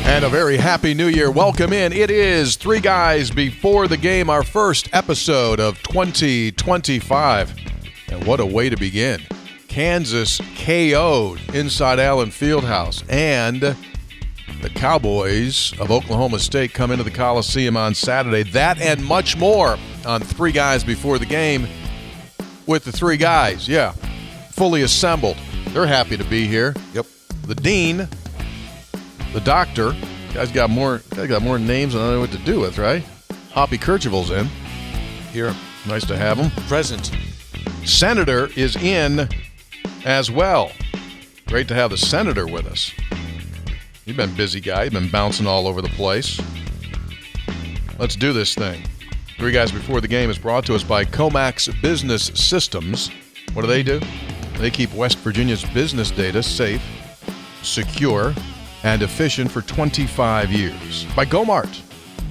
And a very happy new year. Welcome in. It is Three Guys Before the Game, our first episode of 2025. And what a way to begin. Kansas KO'd inside Allen Fieldhouse. And the Cowboys of Oklahoma State come into the Coliseum on Saturday. That and much more on Three Guys Before the Game with the three guys. Yeah, fully assembled. They're happy to be here. Yep. The dean, the doctor, guy's got more names than I know what to do with, right? Hoppy Kercheval's in. Here. Nice to have him. Present. Senator is in as well. Great to have the senator with us. You've been a busy guy. You've been bouncing all over the place. Let's do this thing. Three Guys Before the Game is brought to us by Comax Business Systems. What do? They keep West Virginia's business data safe, secure, and efficient for 25 years. By Gomart.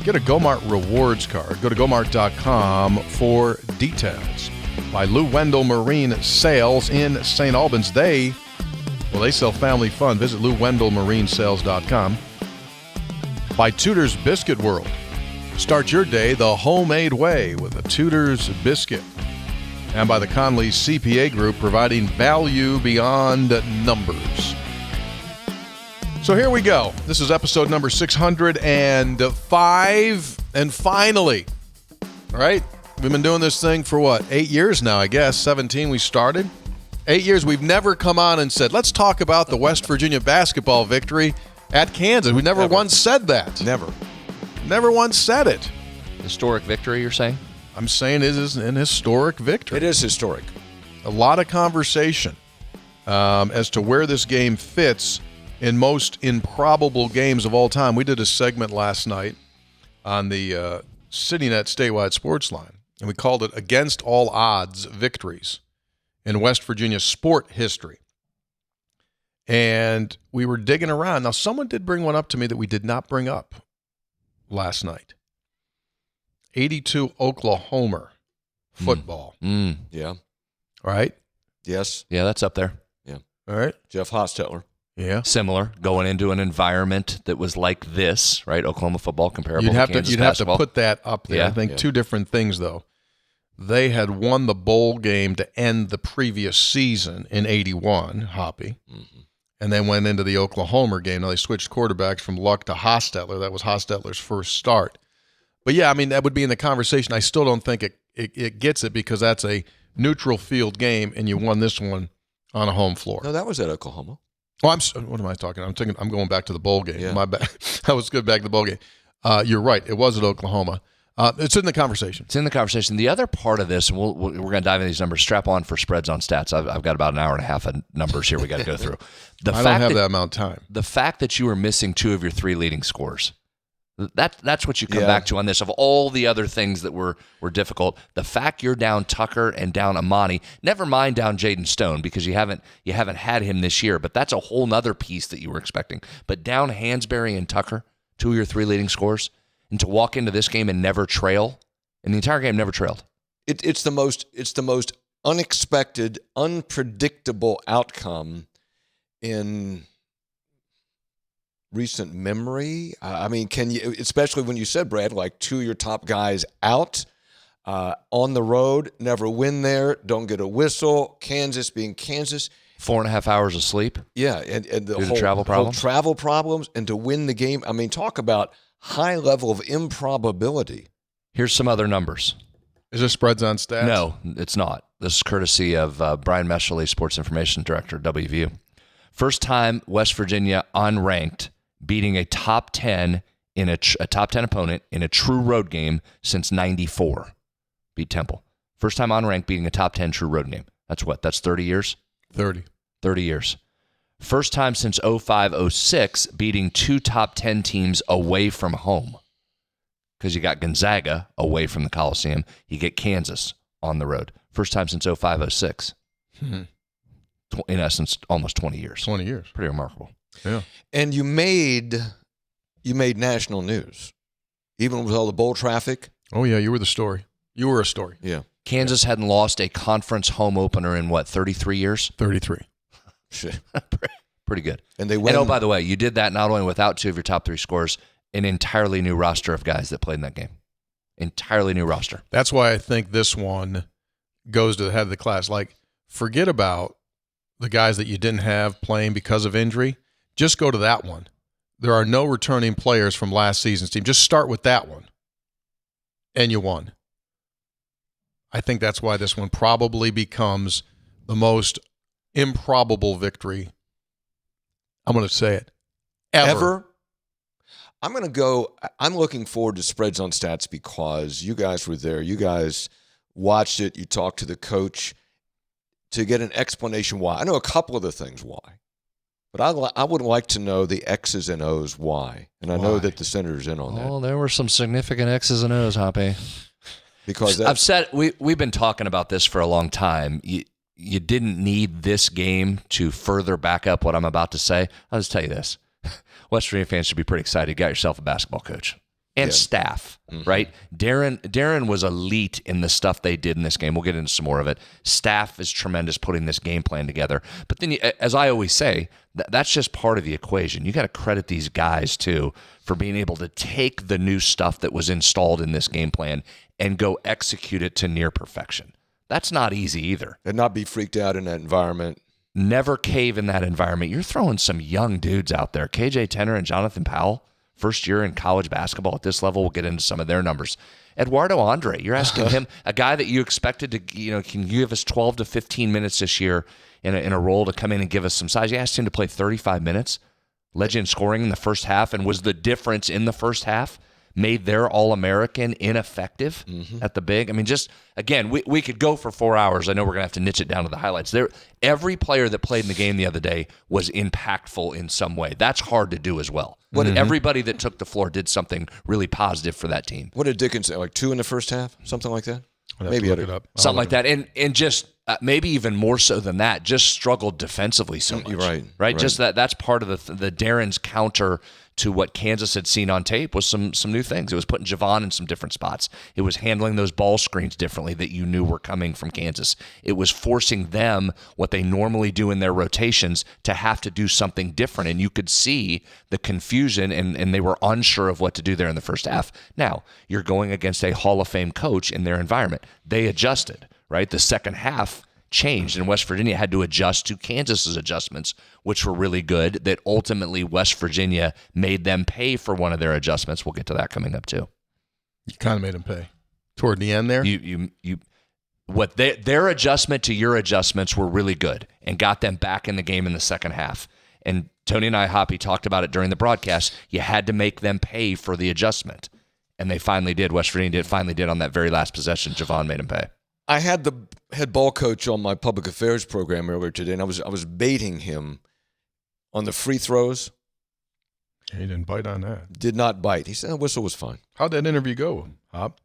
Get a Gomart rewards card. Go to gomart.com for details. By Lou Wendell Marine Sales in St. Albans. They sell family fun. Visit LouWendellMarineSales.com. By Tudor's Biscuit World. Start your day the homemade way with a Tudor's biscuit. And by the Conley CPA Group, providing value beyond numbers. So here we go. This is episode number 605. And finally, all right, we've been doing this thing for 8 years now, I guess. 17 we started. 8 years. We've never come on and said, let's talk about the West Virginia basketball victory at Kansas. We never once said that. Never once said it. Historic victory, you're saying? I'm saying it is an historic victory. It is historic. A lot of conversation as to where this game fits in most improbable games of all time. We did a segment last night on the CityNet statewide sports line, and we called it Against All Odds Victories in West Virginia sport history. And we were digging around. Now, someone did bring one up to me that we did not bring up last night. 82 Oklahoma football. Yeah. Right? Yes. Yeah, that's up there. Yeah. All right. Jeff Hostetler. Yeah. Similar, going into an environment that was like this, right? Oklahoma football comparable You'd have to Kansas to basketball. put that up there. Yeah. I think two different things, though. They had won the bowl game to end the previous season in 81, Hoppy, and then went into the Oklahoma game. Now, they switched quarterbacks from Luck to Hostetler. That was Hostetler's first start. But, yeah, I mean, that would be in the conversation. I still don't think it gets it because that's a neutral field game, and you won this one on a home floor. No, that was at Oklahoma. Oh, what am I talking? I'm going back to the bowl game. Yeah. My bad. I was good back to the bowl game. You're right. It was at Oklahoma. It's in the conversation. It's in the conversation. The other part of this, and we're going to dive into these numbers. Strap on for spreads on stats. I've got about an hour and a half of numbers here we got to go through. I don't have that amount of time. The fact that you were missing two of your three leading scorers, that's what you come back to on this. Of all the other things that were difficult, the fact you're down Tucker and down Amani, never mind down Jaden Stone because you haven't had him this year, but that's a whole nother piece that you were expecting. But down Hansberry and Tucker, two of your three leading scorers, and to walk into this game and never trail, and the entire game never trailed. It's the most unexpected, unpredictable outcome in recent memory. I mean, can you, especially when you said, Brad, like two of your top guys out on the road, never win there, don't get a whistle. Kansas being Kansas. 4.5 hours of sleep. Yeah, and the whole travel problems, and to win the game. I mean, talk about high level of improbability. Here's some other numbers. Is this spreads on stats? No, it's not. This is courtesy of Brian Meshley, Sports Information Director, WVU. First time West Virginia unranked beating a top 10 in a top 10 opponent in a true road game since 94. Beat Temple. First time unranked beating a top 10 true road game. That's what? That's 30 years? 30 years. First time since 05-06 beating two top 10 teams away from home. Because you got Gonzaga away from the Coliseum. You get Kansas on the road. First time since 05-06. In essence, almost 20 years. 20 years. Pretty remarkable. Yeah. And you made national news, even with all the bowl traffic. Oh, yeah, you were the story. You were a story. Yeah. Kansas hadn't lost a conference home opener in, 33 years? 33. Shit. Pretty good. And they win. And, oh, by the way, you did that not only without 2 of your top 3 scorers, an entirely new roster of guys that played in that game. Entirely new roster. That's why I think this one goes to the head of the class. Like, forget about the guys that you didn't have playing because of injury. Just go to that one. There are no returning players from last season's team. Just start with that one. And you won. I think that's why this one probably becomes the most improbable victory. I'm going to say it. Ever. I'm going to go. I'm looking forward to Spreads on Stats because you guys were there. You guys watched it. You talked to the coach to get an explanation why. I know a couple of the things why, but I would like to know the X's and O's why. And I know that the Senator's in on that. Oh, there were some significant X's and O's, Hoppy. Because I've said we've been talking about this for a long time. You didn't need this game to further back up what I'm about to say. I'll just tell you this. West Virginia fans should be pretty excited. You got yourself a basketball coach and staff, right? Darren was elite in the stuff they did in this game. We'll get into some more of it. Staff is tremendous putting this game plan together. But then, as I always say, that's just part of the equation. You got to credit these guys, too, for being able to take the new stuff that was installed in this game plan and go execute it to near perfection. That's not easy either. And not be freaked out in that environment. Never cave in that environment. You're throwing some young dudes out there. KJ Tenner and Jonathan Powell, first year in college basketball at this level. We'll get into some of their numbers. Eduardo Andre, you're asking him, a guy that you expected to, can give us 12 to 15 minutes this year in a role to come in and give us some size. You asked him to play 35 minutes, led you in scoring in the first half, and was the difference in the first half. Made their All-American ineffective at the big. I mean, just, again, we could go for 4 hours. I know we're going to have to niche it down to the highlights. Every player that played in the game the other day was impactful in some way. That's hard to do as well. Everybody that took the floor did something really positive for that team. What did Dickens say, like 2 in the first half? Something like that? Maybe look it up. Something like that. And just maybe even more so than that, just struggled defensively so much. Right? Just that's part of the Darren's counter to what Kansas had seen on tape was some new things. It was putting Javon in some different spots. It was handling those ball screens differently that you knew were coming from Kansas. It was forcing them, what they normally do in their rotations, to have to do something different. And you could see the confusion, and they were unsure of what to do there in the first half. Now, you're going against a Hall of Fame coach in their environment. They adjusted, right? The second half changed, and West Virginia had to adjust to Kansas's adjustments, which were really good, that ultimately West Virginia made them pay for one of their adjustments. We'll get to that coming up too. You kind of made them pay toward the end there. Their adjustment to your adjustments were really good and got them back in the game in the second half. And Tony and I, Hoppy, talked about it during the broadcast. You had to make them pay for the adjustment, and they finally did. West Virginia finally did on that very last possession. Javon made them pay. I had the head ball coach on my public affairs program earlier today, and I was baiting him on the free throws. He didn't bite on that. Did not bite. He said the whistle was fine. How'd that interview go, Hop?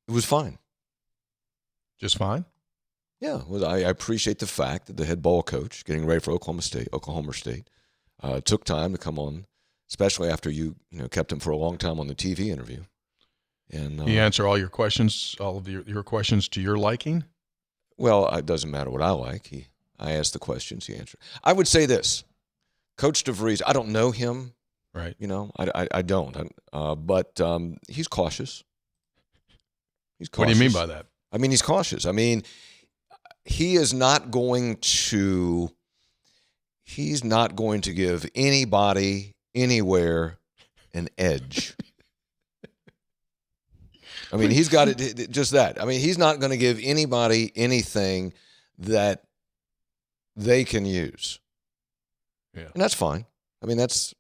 It was fine. Just fine? Yeah. Well, I appreciate the fact that the head ball coach, getting ready for Oklahoma State, took time to come on, especially after you kept him for a long time on the TV interview. And he answer all your questions, all of your questions to your liking? Well, it doesn't matter what I like. I asked the questions, he answered. I would say this. Coach DeVries, I don't know him. Right. I don't. But he's cautious. He's cautious. What do you mean by that? I mean, he's cautious. I mean, he's not going to give anybody, anywhere, an edge. I mean, he's got it, just that. I mean, he's not going to give anybody anything that they can use. Yeah. And that's fine. I mean, that's...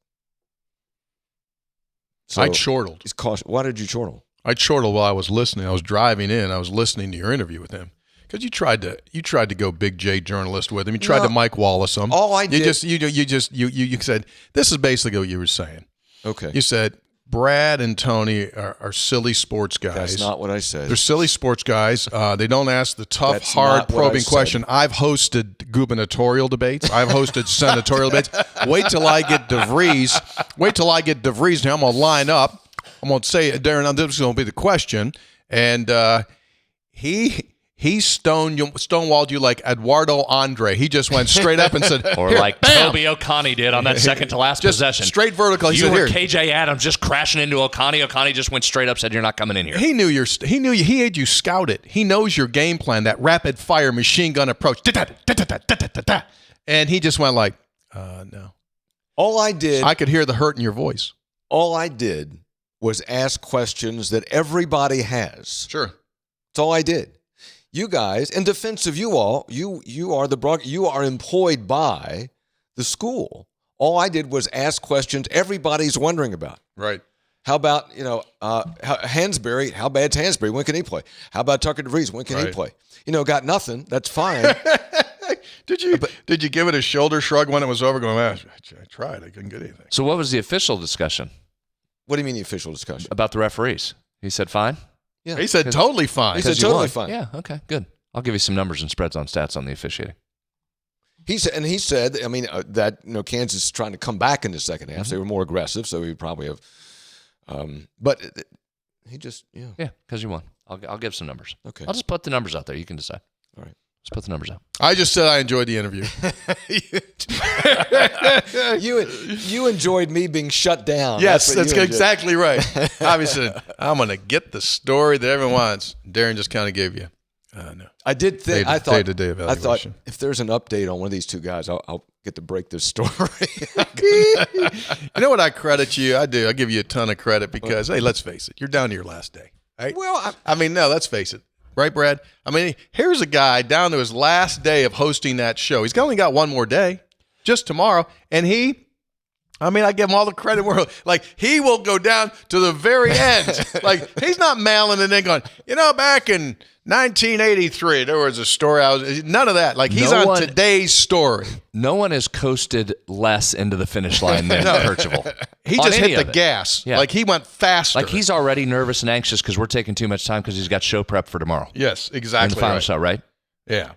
So I chortled. He's cautious. Why did you chortle? I chortled while I was listening. I was driving in. I was listening to your interview with him. Because you tried to go Big J journalist with him. You tried to Mike Wallace him. All I did... You said, this is basically what you were saying. Okay. You said... Brad and Tony are silly sports guys. That's not what I said. They're silly sports guys. They don't ask the tough, hard, probing question. I've hosted gubernatorial debates. I've hosted senatorial debates. Wait till I get DeVries. Now I'm going to line up. I'm going to say, Darren, this is going to be the question. And he he stonewalled you like Eduardo Andre. He just went straight up and said, or here, like bam! Toby O'Connie did on that second to last Just possession. straight vertical. He You said, were here. KJ Adams just crashing into O'Connie. O'Connie just went straight up, said, "You're not coming in here." He knew you. He had you scouted. He knows your game plan, that rapid fire machine gun approach. And he just went like, no. All I did, I could hear the hurt in your voice. all I did was ask questions that everybody has. Sure. That's all I did. You guys, in defense of you all, you are employed by the school. All I did was ask questions everybody's wondering about. Right. How about, Hansberry? How bad's Hansberry? When can he play? How about Tucker DeVries? When can he play? Got nothing. That's fine. Did you give it a shoulder shrug when it was over? Going, I tried. I couldn't get anything. So what was the official discussion What do you mean the official discussion? about the referees? He said fine? Yeah. He said totally fine. He said 'Cause you totally won. fine. Yeah, okay, good. I'll give you some numbers and spreads on stats on the officiating. He said, that Kansas is trying to come back in the second half. So they were more aggressive, so we probably have. But he just, Yeah, because you won. I'll give some numbers. Okay. I'll just put the numbers out there. You can decide. All right. Just put the numbers out. I just said I enjoyed the interview. You enjoyed me being shut down. Yes, what that's you enjoyed. exactly right. Obviously, I'm going to get the story that everyone wants. Darren just kind of gave you. No. I did think. Day-to-day I thought evaluation. if there's an update on one of these two guys, I'll get to break this story. You know what I credit you? I do. I give you a ton of credit because, hey, let's face it. You're down to your last day. Right? Well, no, let's face it. Right, Brad? I mean, here's a guy down to his last day of hosting that show. He's only got one more day, just tomorrow. And I give him all the credit in the world. Like, he will go down to the very end. Like, he's not mailing it in going, back in 1983, there was a story. None of that. Like, he's on today's story. No one has coasted less into the finish line than Kercheval. He just hit the gas. Yeah. Like, he went faster. Like, he's already nervous and anxious because we're taking too much time because he's got show prep for tomorrow. Yes, In exactly the final right. shot, right? Yeah.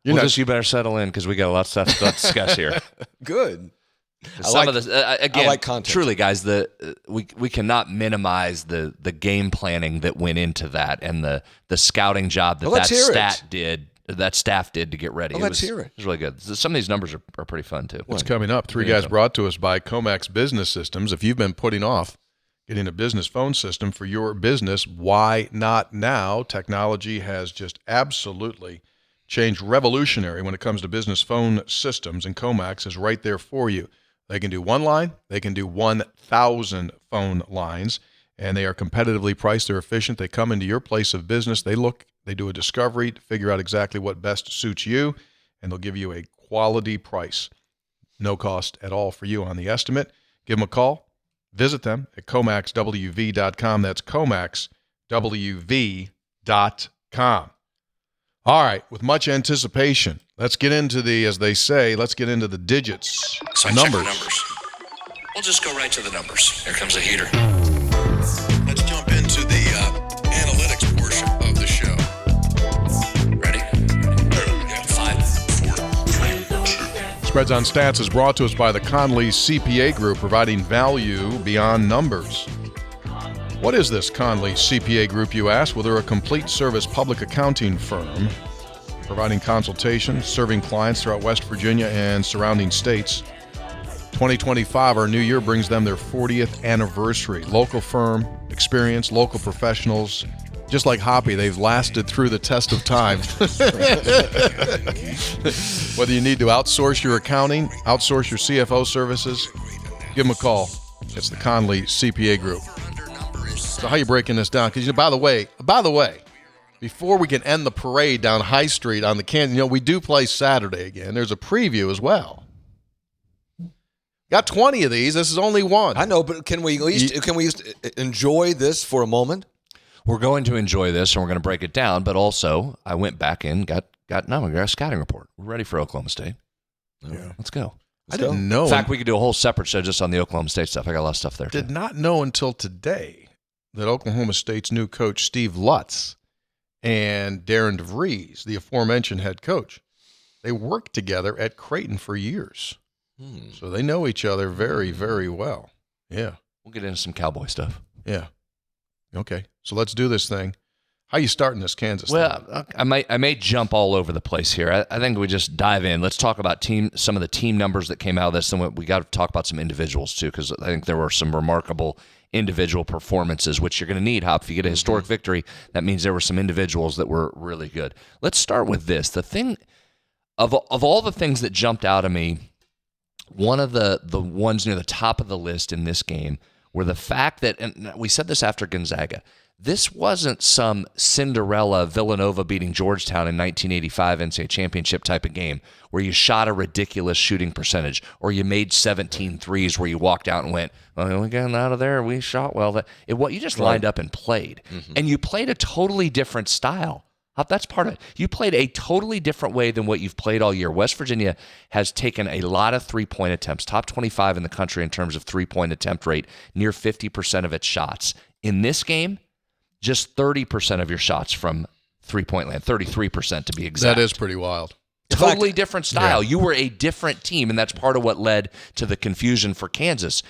You better settle in because we got a lot of stuff to discuss here. good. Some of this, again, I like content. Truly, guys, we cannot minimize the game planning that went into that and the scouting job that staff did to get ready. Let's hear it. It was really good. Some of these numbers are pretty fun too. What's coming up? Three guys brought to us by Comax Business Systems. If you've been putting off getting a business phone system for your business, why not now? Technology has just absolutely changed, revolutionary when it comes to business phone systems, and Comax is right there for you. They can do one line. They can do 1,000 phone lines, and they are competitively priced. They're efficient. They come into your place of business. They do a discovery to figure out exactly what best suits you, and they'll give you a quality price. No cost at all for you on the estimate. Give them a call. Visit them at comaxwv.com. That's comaxwv.com. All right, with much anticipation, let's get into let's get into the digits, So numbers. We'll just go right to the numbers. Here comes the heater. Let's jump into the analytics portion of the show. Ready? 5, 4. Spreads on Stats is brought to us by the Conley CPA Group, providing value beyond numbers. What is this Conley CPA Group, you ask? Well, they're a complete service public accounting firm providing consultations, serving clients throughout West Virginia and surrounding states. 2025, our new year, brings them their 40th anniversary. Local firm, experience, local professionals. Just like Hoppy, they've lasted through the test of time. Whether you need to outsource your accounting, outsource your CFO services, give them a call. It's the Conley CPA Group. So how are you breaking this down? Because by the way, before we can end the parade down High Street on the Kansas, we do play Saturday again. There's a preview as well. Got 20 of these. This is only one. I know, but can we at least enjoy this for a moment? We're going to enjoy this, and we're going to break it down. But also, I went back and got a scouting report. We're ready for Oklahoma State. Yeah. Let's go. I didn't know. In fact, we could do a whole separate show just on the Oklahoma State stuff. I got a lot of stuff there. Did not know until today that Oklahoma State's new coach, Steve Lutz, and Darren DeVries, the aforementioned head coach, they worked together at Creighton for years. So they know each other very, very well. Yeah. We'll get into some Cowboy stuff. Yeah. Okay. So let's do this thing. How you starting this Kansas thing? Well, I may jump all over the place here. I think we just dive in. Let's talk about some of the team numbers that came out of this, and we got to talk about some individuals too, because I think there were some remarkable individual performances, which you're going to need, Hop. If you get a historic victory, that means there were some individuals that were really good. Let's start with this. The thing of all the things that jumped out at me, one of the ones near the top of the list in this game were the fact that, and we said this after Gonzaga, this wasn't some Cinderella Villanova beating Georgetown in 1985 NCAA championship type of game where you shot a ridiculous shooting percentage or you made 17 threes where you walked out and went, well, we got out of there, we shot well. You just lined up and played. And you played a totally different style. That's part of it. You played a totally different way than what you've played all year. West Virginia has taken a lot of three-point attempts, top 25 in the country in terms of three-point attempt rate, near 50% of its shots. In this game, just 30% of your shots from three-point land, 33% to be exact. That is pretty wild. Totally different style. Yeah. You were a different team, and that's part of what led to the confusion for Kansas.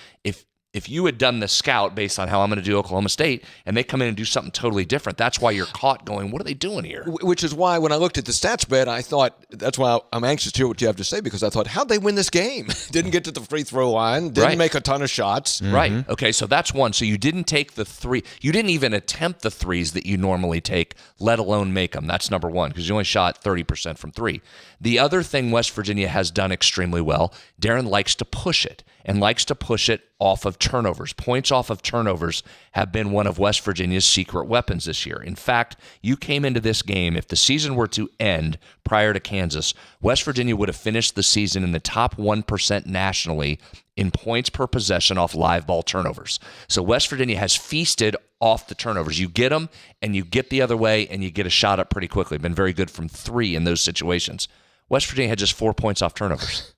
If you had done the scout based on how I'm going to do Oklahoma State, and they come in and do something totally different, that's why you're caught going, what are they doing here? Which is why when I looked at the stats bet, I thought, that's why I'm anxious to hear what you have to say, because I thought, how'd they win this game? Didn't get to the free throw line, didn't make a ton of shots. Right. Okay, so that's one. So you didn't take the three. You didn't even attempt the threes that you normally take, let alone make them. That's number one, because you only shot 30% from three. The other thing West Virginia has done extremely well, Darren likes to push it, and likes to push it off of turnovers. Points off of turnovers have been one of West Virginia's secret weapons this year. In fact, you came into this game, if the season were to end prior to Kansas, West Virginia would have finished the season in the top 1% nationally in points per possession off live ball turnovers. So West Virginia has feasted off the turnovers. You get them, and you get the other way, and you get a shot up pretty quickly. Been very good from three in those situations. West Virginia had just 4 points off turnovers.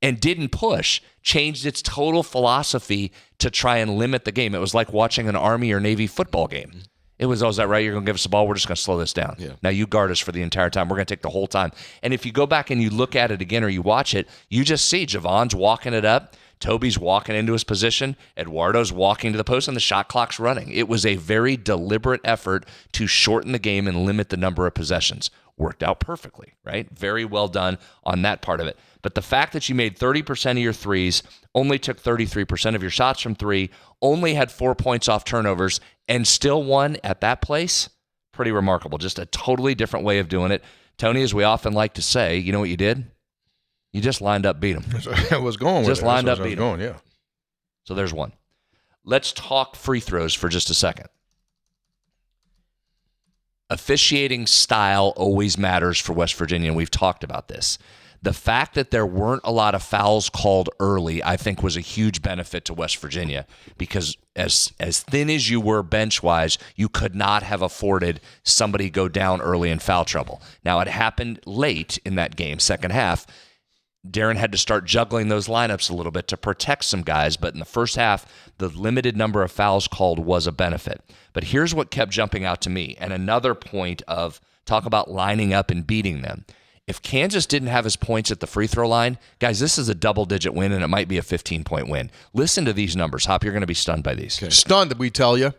And didn't push, changed its total philosophy to try and limit the game. It was like watching an Army or Navy football game. It was, is that right? You're going to give us the ball? We're just going to slow this down. Yeah. Now you guard us for the entire time. We're going to take the whole time. And if you go back and you look at it again or you watch it, you just see Javon's walking it up. Toby's walking into his position. Eduardo's walking to the post, and the shot clock's running. It was a very deliberate effort to shorten the game and limit the number of possessions. Worked out perfectly, right? Very well done on that part of it. But the fact that you made 30% of your threes, only took 33% of your shots from three, only had 4 points off turnovers, and still won at that place, pretty remarkable. Just a totally different way of doing it. Tony, as we often like to say, you know what you did? You just lined up, beat them. I was going with just it. lined up, beat them. Yeah. So there's one. Let's talk free throws for just a second. Officiating style always matters for West Virginia, and we've talked about this. The fact that there weren't a lot of fouls called early, I think, was a huge benefit to West Virginia, because as thin as you were bench-wise, you could not have afforded somebody go down early in foul trouble. Now, it happened late in that game, second half. Darren had to start juggling those lineups a little bit to protect some guys, but in the first half, the limited number of fouls called was a benefit. But here's what kept jumping out to me, and another point of talk about lining up and beating them. If Kansas didn't have his points at the free throw line, guys, this is a double-digit win, and it might be a 15-point win. Listen to these numbers. Hop, you're going to be stunned by these. Okay. Stunned, did we tell you?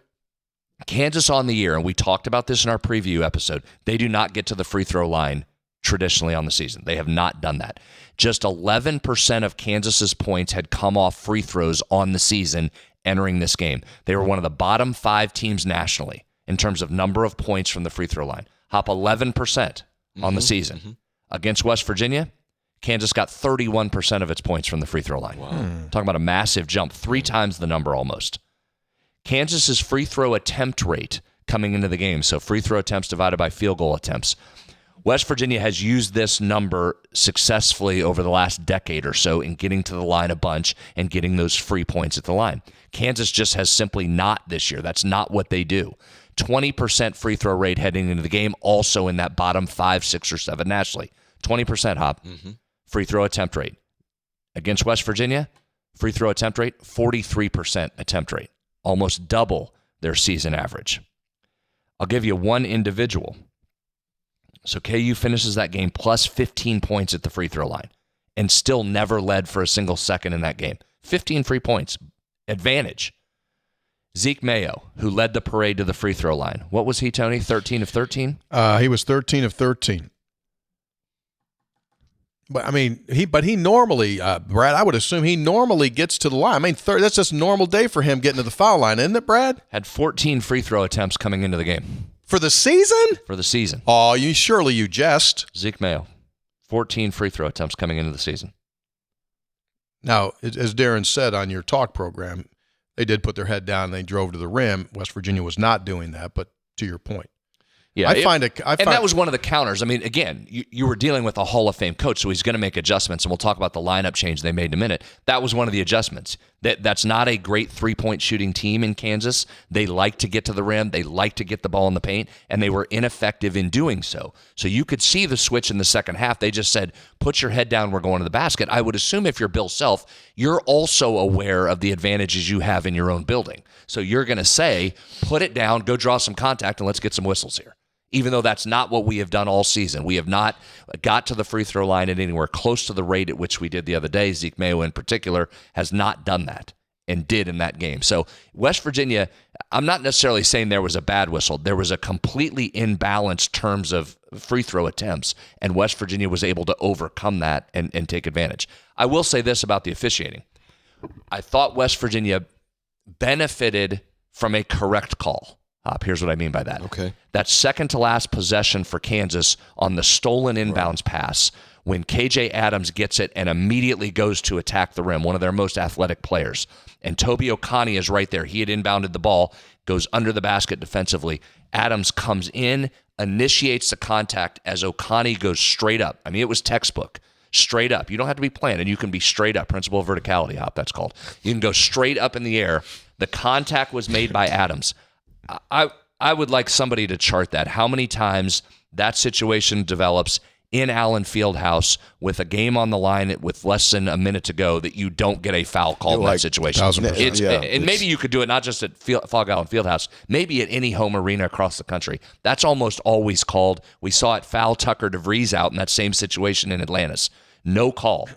Kansas on the year, and we talked about this in our preview episode, they do not get to the free throw line traditionally on the season. They have not done that. Just 11% of Kansas's points had come off free throws on the season entering this game. They were one of the bottom 5 teams nationally in terms of number of points from the free throw line. Hop 11% on the season. Against West Virginia, Kansas got 31% of its points from the free throw line. Wow. Talking about a massive jump, 3 times the number almost. Kansas's free throw attempt rate coming into the game, so free throw attempts divided by field goal attempts. West Virginia has used this number successfully over the last decade or so in getting to the line a bunch and getting those free points at the line. Kansas just has simply not this year. That's not what they do. 20% free throw rate heading into the game, also in that bottom 5, 6, or 7 nationally. 20% Hop. Free throw attempt rate. Against West Virginia, free throw attempt rate, 43% attempt rate. Almost double their season average. I'll give you one individual. So KU finishes that game plus 15 points at the free throw line and still never led for a single second in that game. 15 free points. Advantage. Zeke Mayo, who led the parade to the free throw line. What was he, Tony? 13 of 13? He was 13 of 13. But I mean, he normally, Brad, I would assume he normally gets to the line. I mean, that's just a normal day for him getting to the foul line, isn't it, Brad? Had 14 free throw attempts coming into the game. For the season? For the season. Oh, surely you jest. Zeke Mayo, 14 free throw attempts coming into the season. Now, as Darren said on your talk program, they did put their head down and they drove to the rim. West Virginia was not doing that, but to your point. Yeah, and that was one of the counters. I mean, again, you were dealing with a Hall of Fame coach, so he's going to make adjustments, and we'll talk about the lineup change they made in a minute. That was one of the adjustments. That's not a great three-point shooting team in Kansas. They like to get to the rim. They like to get the ball in the paint, and they were ineffective in doing so. So you could see the switch in the second half. They just said, put your head down, we're going to the basket. I would assume if you're Bill Self, you're also aware of the advantages you have in your own building. So you're going to say, put it down, go draw some contact, and let's get some whistles here. Even though that's not what we have done all season. We have not got to the free throw line at anywhere close to the rate at which we did the other day. Zeke Mayo in particular has not done that and did in that game. So West Virginia, I'm not necessarily saying there was a bad whistle. There was a completely imbalanced terms of free throw attempts, and West Virginia was able to overcome that and take advantage. I will say this about the officiating. I thought West Virginia benefited from a correct call. Here's what I mean by that. Okay. That second to last possession for Kansas on the stolen inbounds pass, when KJ Adams gets it and immediately goes to attack the rim, one of their most athletic players. And Toby Oconee is right there. He had inbounded the ball, goes under the basket defensively. Adams comes in, initiates the contact as Oconee goes straight up. I mean, it was textbook. Straight up. You don't have to be planted. You can be straight up. Principle of verticality, Hop, that's called. You can go straight up in the air. The contact was made by Adams. I would like somebody to chart that. How many times that situation develops in Allen Fieldhouse with a game on the line with less than a minute to go that you don't get a foul called in that situation. 1,000%. And maybe you could do it not just at Fog Allen Fieldhouse, maybe at any home arena across the country. That's almost always called. We saw it foul Tucker DeVries out in that same situation in Atlantis. No call.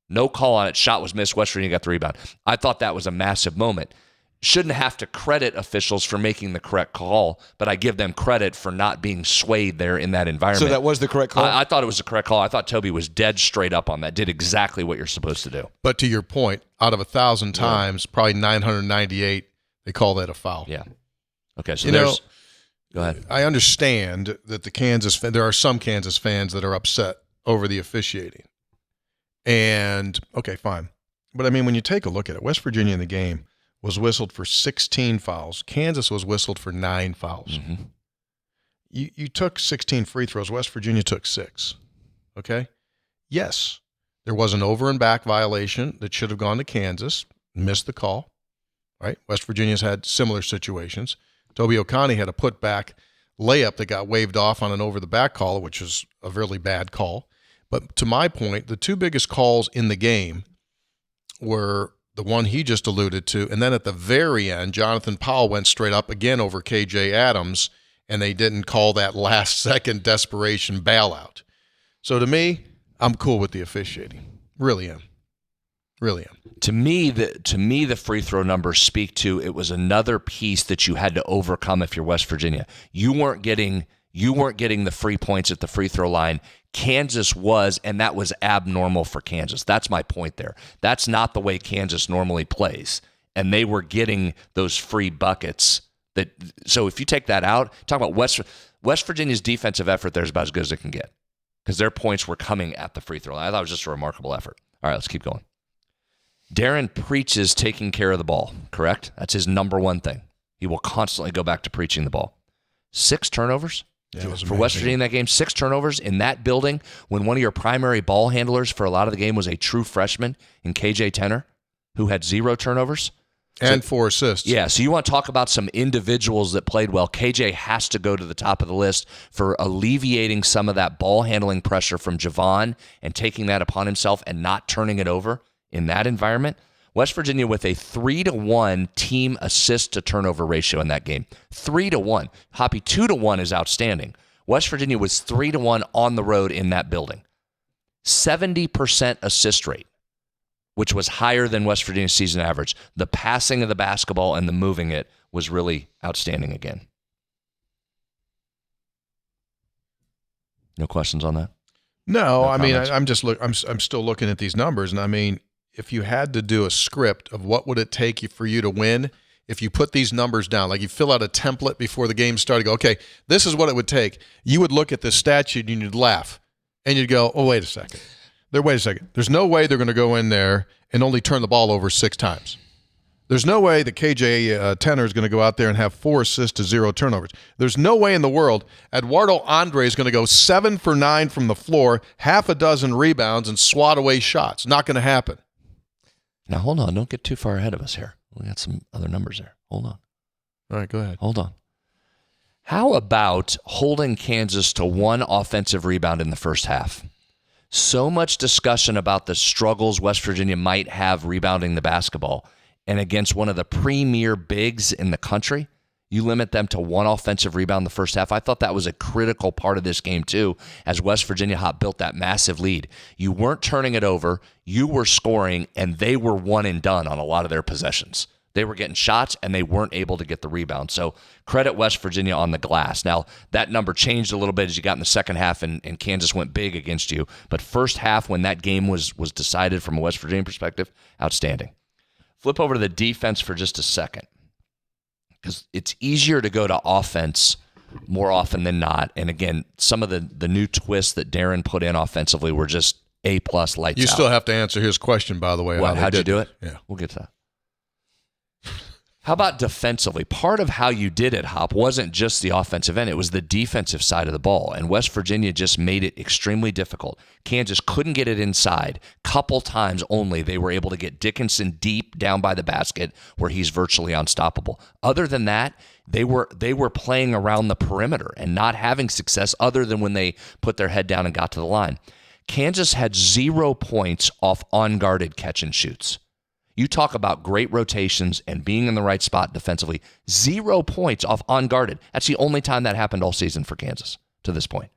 No call on it. Shot was missed. West Virginia got the rebound. I thought that was a massive moment. Shouldn't have to credit officials for making the correct call, but I give them credit for not being swayed there in that environment. So that was the correct call? I thought it was the correct call. I thought Toby was dead straight up on that, did exactly what you're supposed to do. But to your point, out of 1,000 times, probably 998, they call that a foul. Yeah. Okay, so go ahead. I understand that there are some Kansas fans that are upset over the officiating. And, okay, fine. But, I mean, when you take a look at it, West Virginia in the game was whistled for 16 fouls. Kansas was whistled for 9 fouls. Mm-hmm. You took 16 free throws. West Virginia took 6. Okay? Yes, there was an over and back violation that should have gone to Kansas. Missed the call. Right? West Virginia's had similar situations. Toby Oconee had a putback layup that got waved off on an over the back call, which is a really bad call. But to my point, the two biggest calls in the game were the one he just alluded to, and then at the very end, Jonathan Powell went straight up again over KJ Adams, and they didn't call that last-second desperation bailout. So to me, I'm cool with the officiating. Really am. Really am. To me, the free throw numbers speak to it was another piece that you had to overcome if you're West Virginia. You weren't getting the free points at the free throw line. Kansas was, and that was abnormal for Kansas. That's my point there. That's not the way Kansas normally plays. And they were getting those free buckets. So if you take that out, talk about West Virginia's defensive effort there is about as good as it can get because their points were coming at the free throw line. I thought it was just a remarkable effort. All right, let's keep going. Darren preaches taking care of the ball, correct? That's his number one thing. He will constantly go back to preaching the ball. 6 turnovers? Yeah, for West Virginia in that game, 6 turnovers in that building when one of your primary ball handlers for a lot of the game was a true freshman in KJ Tenner who had 0 turnovers. And 4 assists. Yeah, so you want to talk about some individuals that played well. KJ has to go to the top of the list for alleviating some of that ball handling pressure from Javon and taking that upon himself and not turning it over in that environment. West Virginia with a 3-to-1 team assist to turnover ratio in that game. 3-to-1. Hoppy, 2-to-1 is outstanding. West Virginia was 3-to-1 on the road in that building. 70% assist rate. which was higher than West Virginia's season average. The passing of the basketball and the moving it was really outstanding again. No questions on that? No, No I mean, comments? I'm still looking at these numbers, and I mean, if you had to do a script of what would it take for you to win, if you put these numbers down, like you fill out a template before the game started, go, okay, this is what it would take. You would look at the stat sheet and you'd laugh, and you'd go, oh, wait a second. There's no way they're going to go in there and only turn the ball over 6 times. There's no way that KJ Tenor is going to go out there and have 4 assists to 0 turnovers. There's no way in the world Eduardo Andre is going to go 7 for 9 from the floor, half a dozen rebounds, and swat away shots. Not going to happen. Now, hold on. Don't get too far ahead of us here. We got some other numbers there. Hold on. All right, go ahead. Hold on. How about holding Kansas to 1 offensive rebound in the first half? So much discussion about the struggles West Virginia might have rebounding the basketball. And against one of the premier bigs in the country, you limit them to 1 offensive rebound in the first half. I thought that was a critical part of this game, too, as West Virginia Hop built that massive lead. You weren't turning it over. You were scoring, and they were one and done on a lot of their possessions. They were getting shots, and they weren't able to get the rebound. So credit West Virginia on the glass. Now, that number changed a little bit as you got in the second half, and Kansas went big against you. But first half, when that game was decided from a West Virginia perspective, outstanding. Flip over to the defense for just a second, because it's easier to go to offense more often than not. And again, some of the new twists that Darren put in offensively were just A-plus lights out. You still have to answer his question, by the way. How'd you do it? Yeah. We'll get to that. How about defensively? Part of how you did it, Hop, wasn't just the offensive end. It was the defensive side of the ball. And West Virginia just made it extremely difficult. Kansas couldn't get it inside. Couple times only they were able to get Dickinson deep down by the basket where he's virtually unstoppable. Other than that, they were playing around the perimeter and not having success other than when they put their head down and got to the line. Kansas had 0 points off unguarded catch and shoots. You talk about great rotations and being in the right spot defensively. 0 points off unguarded. That's the only time that happened all season for Kansas to this point.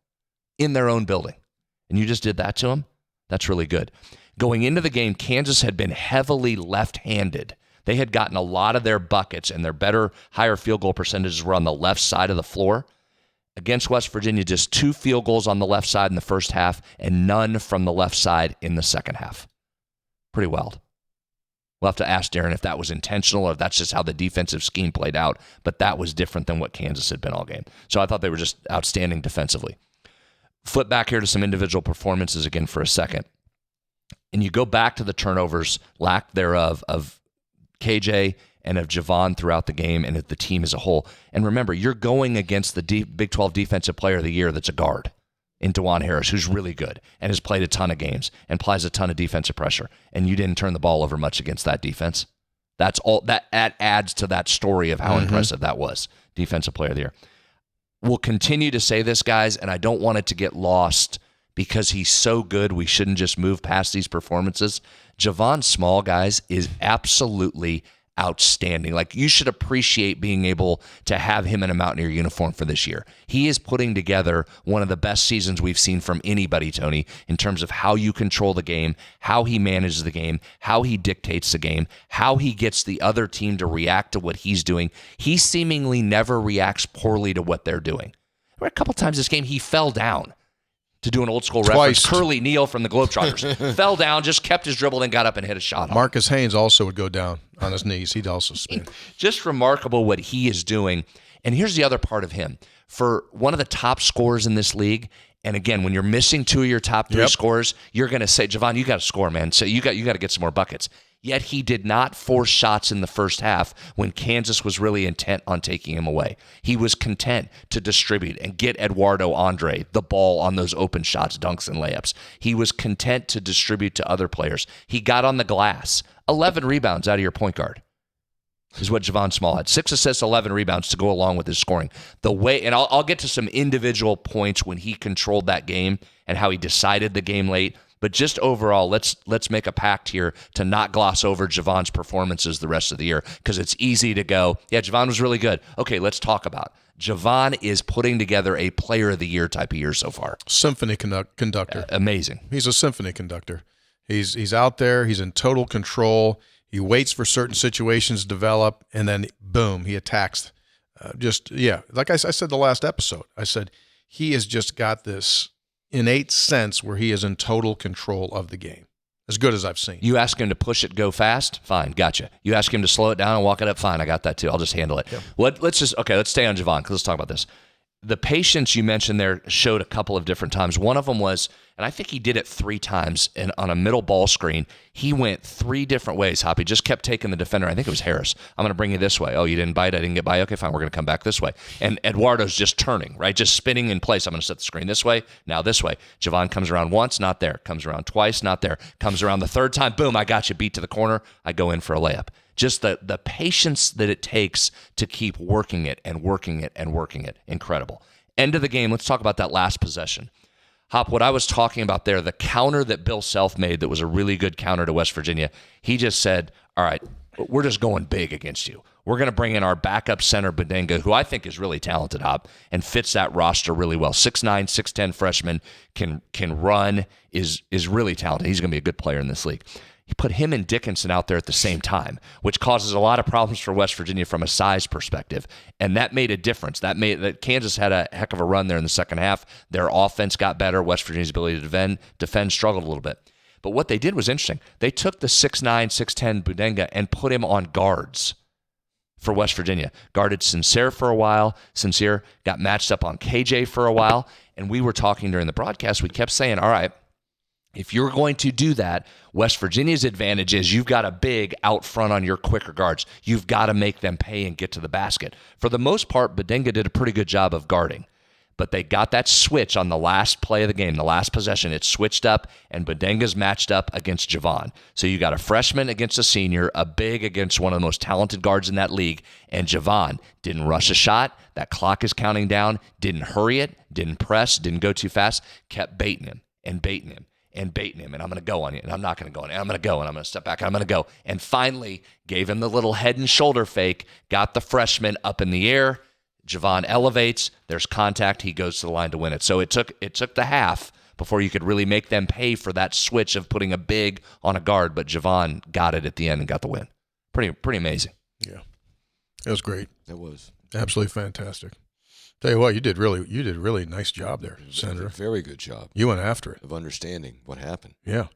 In their own building. And you just did that to them? That's really good. Going into the game, Kansas had been heavily left-handed. They had gotten a lot of their buckets, and their better, higher field goal percentages were on the left side of the floor. Against West Virginia, just 2 field goals on the left side in the first half and none from the left side in the second half. Pretty wild. We'll have to ask Darren if that was intentional or if that's just how the defensive scheme played out, but that was different than what Kansas had been all game. So I thought they were just outstanding defensively. Flip back here to some individual performances again for a second. And you go back to the turnovers, lack thereof, of KJ and of Javon throughout the game and of the team as a whole. And remember, you're going against the Big 12 Defensive Player of the Year that's a guard in DeJuan Harris, who's really good and has played a ton of games and applies a ton of defensive pressure. And you didn't turn the ball over much against that defense. That's all that adds to that story of how impressive that was. Defensive Player of the Year. We'll continue to say this, guys, and I don't want it to get lost because he's so good. We shouldn't just move past these performances. Javon Small, guys, is absolutely outstanding. Like, you should appreciate being able to have him in a Mountaineer uniform for this year. He is putting together one of the best seasons we've seen from anybody, Tony, in terms of how you control the game, how he manages the game, how he dictates the game, how he gets the other team to react to what he's doing. He seemingly never reacts poorly to what they're doing. A couple times this game, he fell down. To do an old school reference, Curly Neal from the Globetrotters. Fell down, just kept his dribble, and got up and hit a shot. Marcus Haynes also would go down on his knees. He'd also spin. Just remarkable what he is doing. And here's the other part of him. For one of the top scorers in this league, and again, when you're missing 2 of your top 3 scorers, you're going to say, Javon, you got to score, man. So you got to get some more buckets. Yet he did not force shots in the first half when Kansas was really intent on taking him away. He was content to distribute and get Eduardo Andre the ball on those open shots, dunks, and layups. He was content to distribute to other players. He got on the glass. 11 rebounds out of your point guard is what Javon Small had. 6 assists, 11 rebounds to go along with his scoring. The way, and I'll get to some individual points when he controlled that game and how he decided the game late. But just overall, let's make a pact here to not gloss over Javon's performances the rest of the year, because it's easy to go, yeah, Javon was really good. Okay, let's talk about it. Javon is putting together a Player of the Year type of year so far. Symphony conductor. Amazing. He's a symphony conductor. He's out there. He's in total control. He waits for certain situations to develop, and then boom, he attacks. Like I said the last episode, I said he has just got this innate sense where he is in total control of the game. As good as I've seen. You ask him to push it, go fast, fine, gotcha. You ask him to slow it down and walk it up, fine, I got that too. I'll just handle it. Yep. Let's stay on Javon, because let's talk about this. The patience you mentioned there showed a couple of different times. One of them was, and I think he did it 3 times on a middle ball screen. He went 3 different ways, Hoppy. Just kept taking the defender. I think it was Harris. I'm going to bring you this way. Oh, you didn't bite? I didn't get by? Okay, fine. We're going to come back this way. And Eduardo's just turning, right? Just spinning in place. I'm going to set the screen this way, now this way. Javon comes around once, not there. Comes around twice, not there. Comes around the 3rd time, boom, I got you. Beat to the corner. I go in for a layup. Just the patience that it takes to keep working it and working it and working it. Incredible. End of the game, let's talk about that last possession. Hop, what I was talking about there, the counter that Bill Self made that was a really good counter to West Virginia, he just said, all right, we're just going big against you. We're going to bring in our backup center, Budenga, who I think is really talented, Hop, and fits that roster really well. 6'9", 6'10 freshman, can run, is really talented. He's going to be a good player in this league. He put him and Dickinson out there at the same time, which causes a lot of problems for West Virginia from a size perspective, and that made a difference. That Kansas had a heck of a run there in the second half. Their offense got better. West Virginia's ability to defend struggled a little bit. But what they did was interesting. They took the 6'9", 6'10 Budenga and put him on guards for West Virginia. Guarded Sincere for a while. Sincere got matched up on KJ for a while, and we were talking during the broadcast. We kept saying, all right, if you're going to do that, West Virginia's advantage is you've got a big out front on your quicker guards. You've got to make them pay and get to the basket. For the most part, Budenga did a pretty good job of guarding. But they got that switch on the last play of the game, the last possession. It switched up, and Budenga's matched up against Javon. So you got a freshman against a senior, a big against one of the most talented guards in that league, and Javon didn't rush a shot. That clock is counting down, didn't hurry it, didn't press, didn't go too fast, kept baiting him and baiting him. And baiting him, and I'm going to go on you, and I'm not going to go on you, and I'm going to go, and I'm going to step back, and I'm going to go. And finally, gave him the little head and shoulder fake, got the freshman up in the air. Javon elevates, there's contact, he goes to the line to win it. So it took the half before you could really make them pay for that switch of putting a big on a guard, but Javon got it at the end and got the win. Pretty amazing. Yeah. It was great. It was. Absolutely fantastic. Tell you what, you did really nice job there, Senator. Very good job. You went after it. Of understanding what happened. Yeah.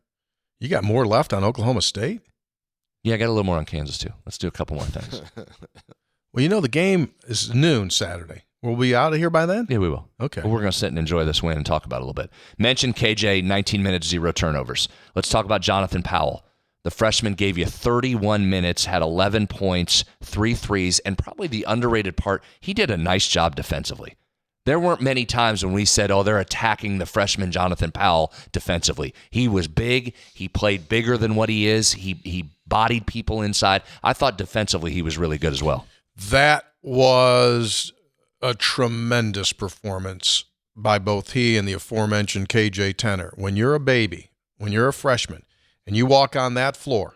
You got more left on Oklahoma State? Yeah, I got a little more on Kansas, too. Let's do a couple more things. Well, the game is noon Saturday. Will we be out of here by then? Yeah, we will. Okay. Well, we're going to sit and enjoy this win and talk about it a little bit. Mention KJ, 19 minutes, 0 turnovers. Let's talk about Jonathan Powell. The freshman gave you 31 minutes, had 11 points, 3 threes, and probably the underrated part, he did a nice job defensively. There weren't many times when we said, oh, they're attacking the freshman Jonathan Powell defensively. He was big. He played bigger than what he is. He bodied people inside. I thought defensively he was really good as well. That was a tremendous performance by both he and the aforementioned KJ Tenor. When you're a baby, when you're a freshman, and you walk on that floor,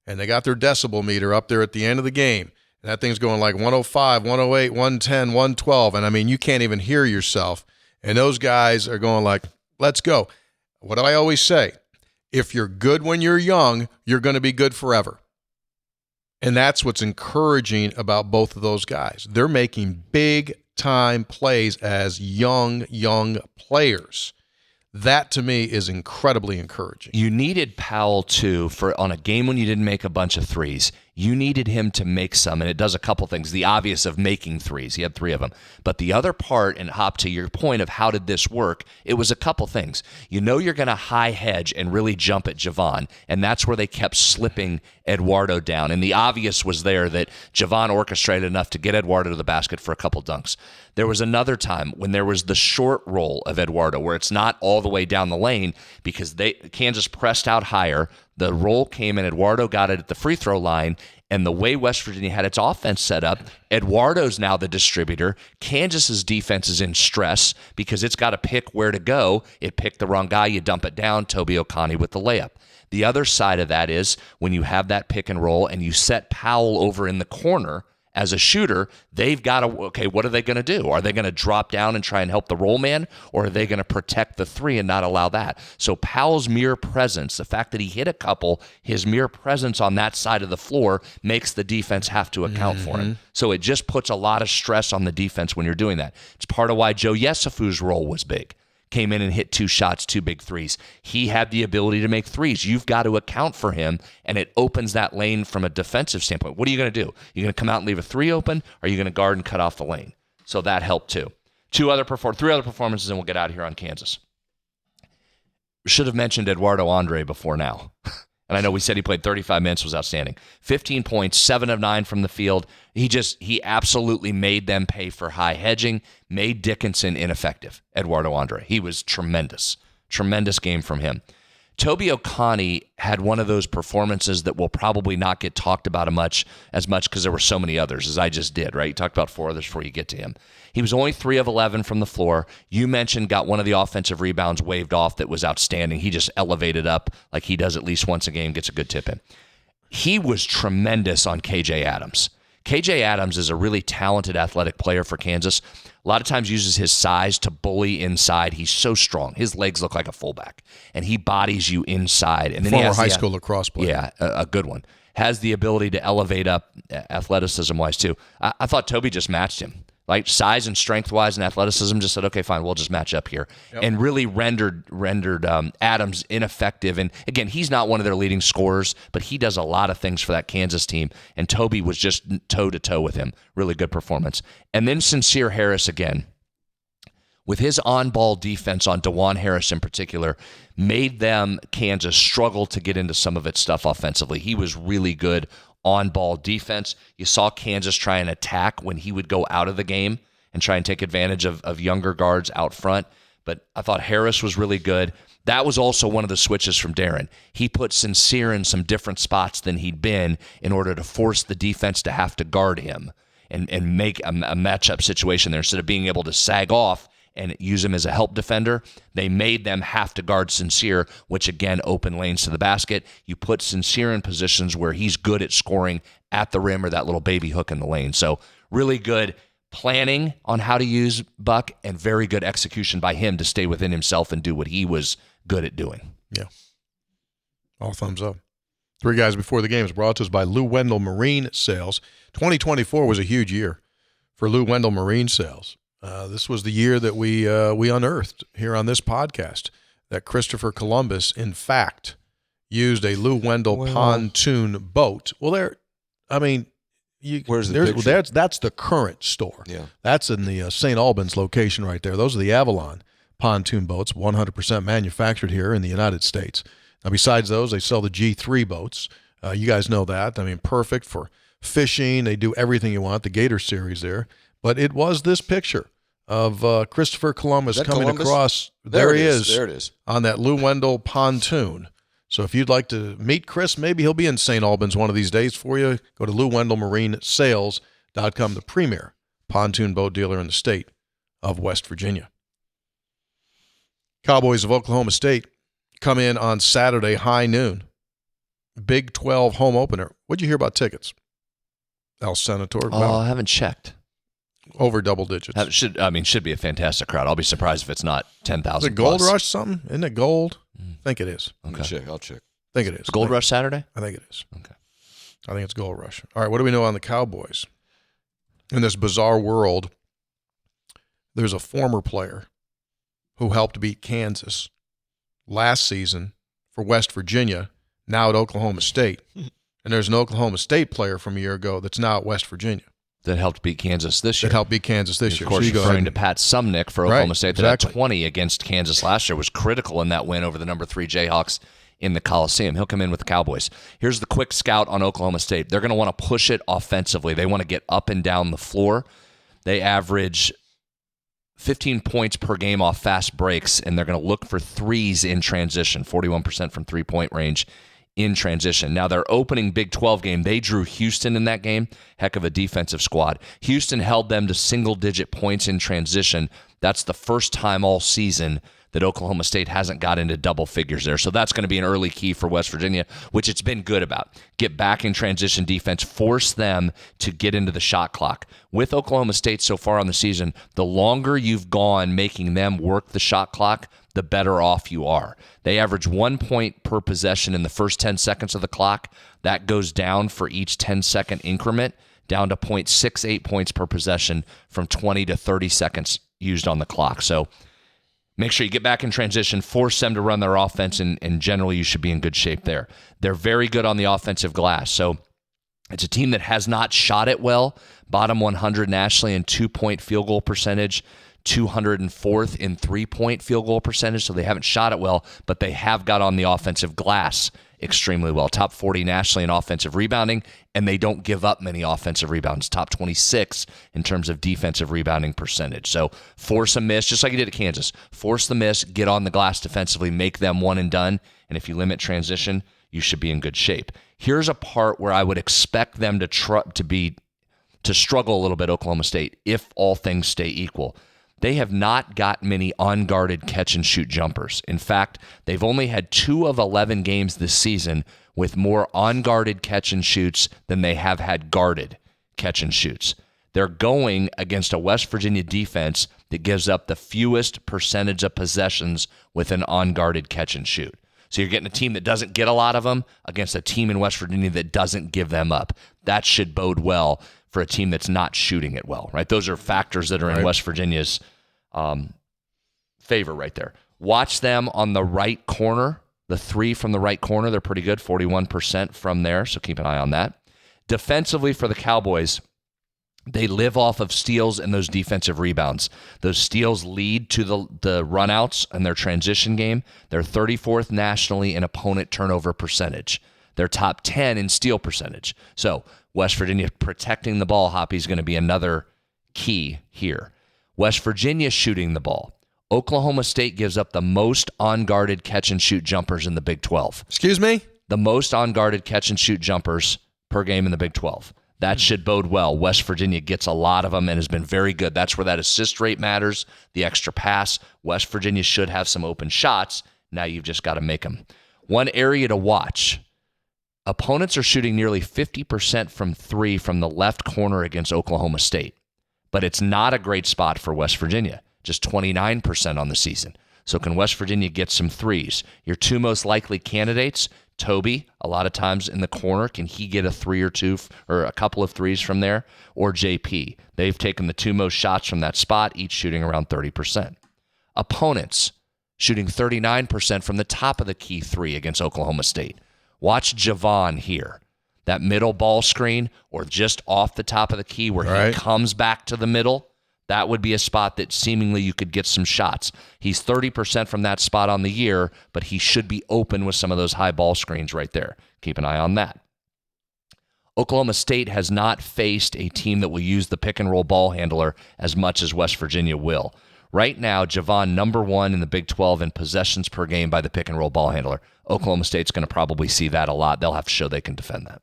and they got their decibel meter up there at the end of the game, and that thing's going like 105, 108, 110, 112, and I mean, you can't even hear yourself, and those guys are going like, let's go. What do I always say? If you're good when you're young, you're going to be good forever. And that's what's encouraging about both of those guys. They're making big-time plays as young players. That, to me, is incredibly encouraging. You needed Powell, too, on a game when you didn't make a bunch of threes. You needed him to make some, and it does a couple things. The obvious of making threes. He had 3 of them. But the other part, and Hop, to your point of how did this work, it was a couple things. You know you're going to high hedge and really jump at Javon, and that's where they kept slipping Eduardo down. And the obvious was there that Javon orchestrated enough to get Eduardo to the basket for a couple dunks. There was another time when there was the short roll of Eduardo where it's not all the way down the lane because Kansas pressed out higher. The roll came and Eduardo got it at the free throw line. And the way West Virginia had its offense set up, Eduardo's now the distributor. Kansas's defense is in stress because it's got to pick where to go. It picked the wrong guy. You dump it down. Toby Okani with the layup. The other side of that is when you have that pick and roll and you set Powell over in the corner As a shooter, they've got to, okay, what are they going to do? Are they going to drop down and try and help the roll man, or are they going to protect the three and not allow that? So Powell's mere presence, the fact that he hit a couple, his mere presence on that side of the floor makes the defense have to account for him. So it just puts a lot of stress on the defense when you're doing that. It's part of why Joe Yesufu's role was big. Came in and hit 2 shots, 2 big threes. He had the ability to make threes. You've got to account for him, and it opens that lane from a defensive standpoint. What are you going to do? You're going to come out and leave a 3 open, or are you going to guard and cut off the lane? So that helped too. 3 other performances, and we'll get out of here on Kansas. Should have mentioned Eduardo Andre before now. And I know we said he played 35 minutes, was outstanding. 15 points, 7 of 9 from the field. He absolutely made them pay for high hedging, made Dickinson ineffective, Eduardo Andre. He was tremendous. Tremendous game from him. Toby O'Connie had one of those performances that will probably not get talked about as much because there were so many others, as I just did, right? You talked about 4 others before you get to him. He was only 3 of 11 from the floor. You mentioned got one of the offensive rebounds waved off that was outstanding. He just elevated up like he does at least once a game, gets a good tip in. He was tremendous on KJ Adams. KJ Adams is a really talented athletic player for Kansas. A lot of times uses his size to bully inside. He's so strong. His legs look like a fullback, and he bodies you inside. And then Former he has high school lacrosse player. Yeah, a good one. Has the ability to elevate up athleticism-wise, too. I thought Toby just matched him. Like size and strength-wise and athleticism, just said, okay, fine, we'll just match up here. Yep. And really rendered Adams ineffective. And again, he's not one of their leading scorers, but he does a lot of things for that Kansas team. And Toby was just toe-to-toe with him. Really good performance. And then Sincere Harris again, with his on-ball defense on DeJuan Harris in particular, made them, Kansas, struggle to get into some of its stuff offensively. He was really good on-ball defense. You saw Kansas try and attack when he would go out of the game and try and take advantage of younger guards out front. But I thought Harris was really good. That was also one of the switches from Darren. He put Sincere in some different spots than he'd been in order to force the defense to have to guard him and make a matchup situation there. Instead of being able to sag off and use him as a help defender, they made them have to guard Sincere, which again opened lanes to the basket. You put Sincere in positions where he's good at scoring at the rim or that little baby hook in the lane. So really good planning on how to use Buck and very good execution by him to stay within himself and do what he was good at doing. Yeah. All thumbs up. 3 guys before the game is brought to us by Lou Wendell Marine Sales. 2024 was a huge year for Lou Wendell Marine Sales. This was the year that we unearthed here on this podcast that Christopher Columbus, in fact, used a Lou Wendell pontoon boat. Well, where's the picture? That's the current store. Yeah, that's in the St. Albans location right there. Those are the Avalon pontoon boats, 100% manufactured here in the United States. Now, besides those, they sell the G3 boats. You guys know that. I mean, perfect for fishing. They do everything you want. The Gator series there. But it was this picture of Christopher Columbus coming across. There he is. There it is. On that Lou Wendell pontoon. So if you'd like to meet Chris, maybe he'll be in St. Albans one of these days for you. Go to LouWendellMarineSales.com, the premier pontoon boat dealer in the state of West Virginia. Cowboys of Oklahoma State come in on Saturday, high noon. Big 12 home opener. What'd you hear about tickets, El Senator? Oh, I haven't checked. Over double digits. Should be a fantastic crowd. I'll be surprised if it's not 10,000. Is it Gold Rush something? Isn't it gold? I think it is. Okay. I'll check. I think it is. It's Gold Rush Saturday? I think it is. Okay. I think it's Gold Rush. All right, what do we know on the Cowboys? In this bizarre world, there's a former player who helped beat Kansas last season for West Virginia, now at Oklahoma State. And there's an Oklahoma State player from a year ago that's now at West Virginia. That helped beat Kansas this year. That helped beat Kansas this year. Of course, so referring to Pat Sumnick for Oklahoma State, that exactly. had 20 against Kansas last year, was critical in that win over the number 3 Jayhawks in the Coliseum. He'll come in with the Cowboys. Here's the quick scout on Oklahoma State. They're going to want to push it offensively. They want to get up and down the floor. They average 15 points per game off fast breaks, and they're going to look for threes in transition, 41% from three-point range in transition. Now, their opening Big 12 game, they drew Houston in that game. Heck of a defensive squad. Houston held them to single-digit points in transition. That's the first time all season that Oklahoma State hasn't got into double figures there. So that's going to be an early key for West Virginia, which it's been good about. Get back in transition defense, force them to get into the shot clock. With Oklahoma State so far on the season, the longer you've gone making them work the shot clock, the better off you are. They average 1 point per possession in the first 10 seconds of the clock. That goes down for each 10-second increment, down to 0.68 points per possession from 20 to 30 seconds used on the clock. So make sure you get back in transition, force them to run their offense, and generally you should be in good shape there. They're very good on the offensive glass. So it's a team that has not shot it well, bottom 100 nationally in 2-point field goal percentage, 204th in 3-point field goal percentage, so they haven't shot it well, but they have got on the offensive glass extremely well. Top 40 nationally in offensive rebounding, and they don't give up many offensive rebounds. Top 26 in terms of defensive rebounding percentage. So force a miss, just like you did at Kansas. Force the miss, get on the glass defensively, make them one and done, and if you limit transition, you should be in good shape. Here's a part where I would expect them to struggle a little bit, Oklahoma State, if all things stay equal. They have not got many unguarded catch-and-shoot jumpers. In fact, they've only had 2 of 11 games this season with more unguarded catch-and-shoots than they have had guarded catch-and-shoots. They're going against a West Virginia defense that gives up the fewest percentage of possessions with an unguarded catch-and-shoot. So you're getting a team that doesn't get a lot of them against a team in West Virginia that doesn't give them up. That should bode well for a team that's not shooting it well, right? Those are factors that are in West Virginia's favor right there. Watch them on the right corner, the 3 from the right corner. They're pretty good, 41% from there, so keep an eye on that. Defensively for the Cowboys, they live off of steals and those defensive rebounds. Those steals lead to the runouts and their transition game. They're 34th nationally in opponent turnover percentage. They're top 10 in steal percentage. So West Virginia protecting the ball, Hoppy, is going to be another key here. West Virginia shooting the ball. Oklahoma State gives up the most unguarded catch-and-shoot jumpers in the Big 12. Excuse me? The most unguarded catch-and-shoot jumpers per game in the Big 12. That should bode well. West Virginia gets a lot of them and has been very good. That's where that assist rate matters, the extra pass. West Virginia should have some open shots. Now you've just got to make them. One area to watch. Opponents are shooting nearly 50% from 3 from the left corner against Oklahoma State. But it's not a great spot for West Virginia, just 29% on the season. So can West Virginia get some threes? Your 2 most likely candidates, Toby, a lot of times in the corner. Can he get a 3 or 2 or a couple of threes from there? Or JP. They've taken the 2 most shots from that spot, each shooting around 30%. Opponents shooting 39% from the top of the key 3 against Oklahoma State. Watch Javon here. That middle ball screen or just off the top of the key where he comes back to the middle, that would be a spot that seemingly you could get some shots. He's 30% from that spot on the year, but he should be open with some of those high ball screens right there. Keep an eye on that. Oklahoma State has not faced a team that will use the pick-and-roll ball handler as much as West Virginia will. Right now, Javon, number 1 in the Big 12 in possessions per game by the pick-and-roll ball handler. Oklahoma State's going to probably see that a lot. They'll have to show they can defend that.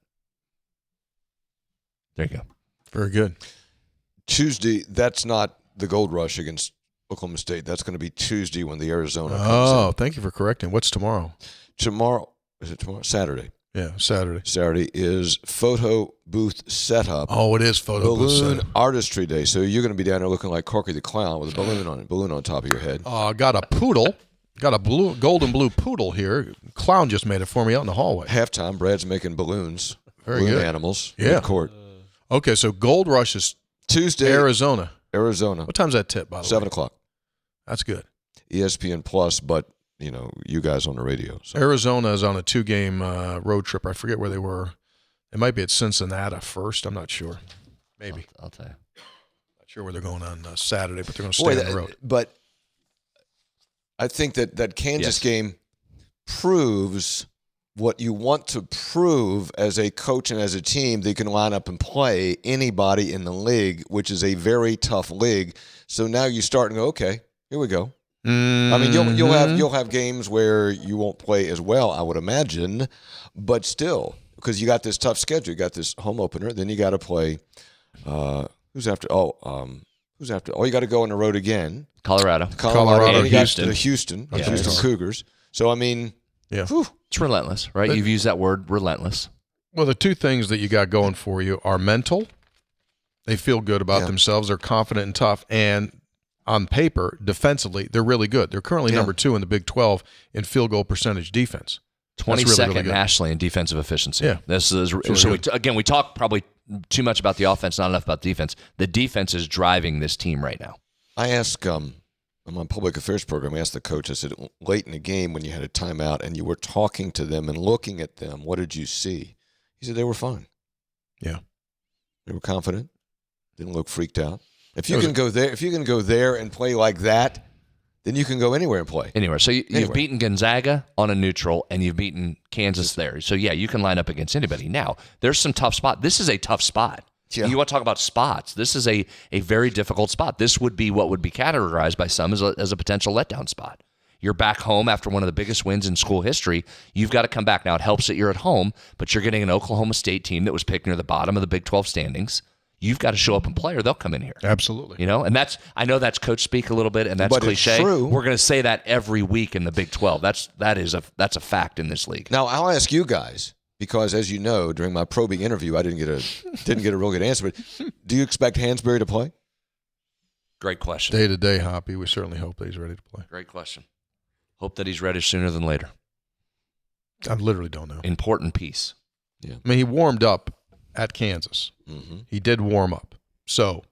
There you go. Very good. Tuesday, that's not the Gold Rush against Oklahoma State. That's going to be Tuesday when the Arizona comes in. Oh, thank you for correcting. What's tomorrow? Tomorrow, is it tomorrow? Saturday. Yeah, Saturday. Saturday is photo booth setup. Oh, it is photo booth balloon setup. Artistry Day. So you're going to be down there looking like Corky the Clown with a balloon on top of your head. Got a poodle. Got a gold and blue poodle here. Clown just made it for me out in the hallway. Halftime, Brad's making balloons. Very balloon good. Animals. Yeah. In court. Okay, so Gold Rush is Tuesday. Arizona. What time's that tip, by the 7 way? 7 o'clock. That's good. ESPN Plus, but, you guys on the radio. So. Arizona is on a 2-game road trip. I forget where they were. It might be at Cincinnati first. I'm not sure. Maybe. I'll tell you. Not sure where they're going on Saturday, but they're going to stay on the road. But I think that Kansas game proves what you want to prove as a coach and as a team. They can line up and play anybody in the league, which is a very tough league. So now you start and go, okay, here we go. I mean, you'll have games where you won't play as well, I would imagine, but still, because you got this tough schedule, you got this home opener, then you got to play. Who's after? Who's after? Oh, you got to go on the road again. Colorado, and you got Houston. the Houston Cougars. So, I mean, it's relentless, right? You've used that word, relentless. Well, the two things that you got going for you are mental. They feel good about themselves. They're confident and tough. And on paper, defensively, they're really good. They're currently number 2 in the Big 12 in field goal percentage defense. 22nd really nationally in defensive efficiency. Yeah. This is we talk probably too much about the offense, not enough about defense. The defense is driving this team right now. I asked on my public affairs program, I asked the coach, I said, late in the game when you had a timeout and you were talking to them and looking at them, what did you see? He said they were fine. Yeah. They were confident. Didn't look freaked out. If you can go there and play like that, then you can go anywhere and play. Anywhere. So you've beaten Gonzaga on a neutral, and you've beaten Kansas there. So, yeah, you can line up against anybody. Now, there's some tough spot. This is a tough spot. Yeah. You want to talk about spots. This is a very difficult spot. This would be what would be categorized by some as a potential letdown spot. You're back home after one of the biggest wins in school history. You've got to come back. Now, it helps that you're at home, but you're getting an Oklahoma State team that was picked near the bottom of the Big 12 standings. You've got to show up and play or they'll come in here. Absolutely. And I know that's coach speak a little bit, and that's cliche. It's true. We're going to say that every week in the Big 12. That's a fact in this league. Now, I'll ask you guys, because as you know, during my probing interview, I didn't get a real good answer, but do you expect Hansberry to play? Great question. Day to day, Hoppy. We certainly hope that he's ready to play. Great question. Hope that he's ready sooner than later. I literally don't know. Important piece. Yeah. I mean, he warmed up at Kansas. Mm-hmm. He did warm up. So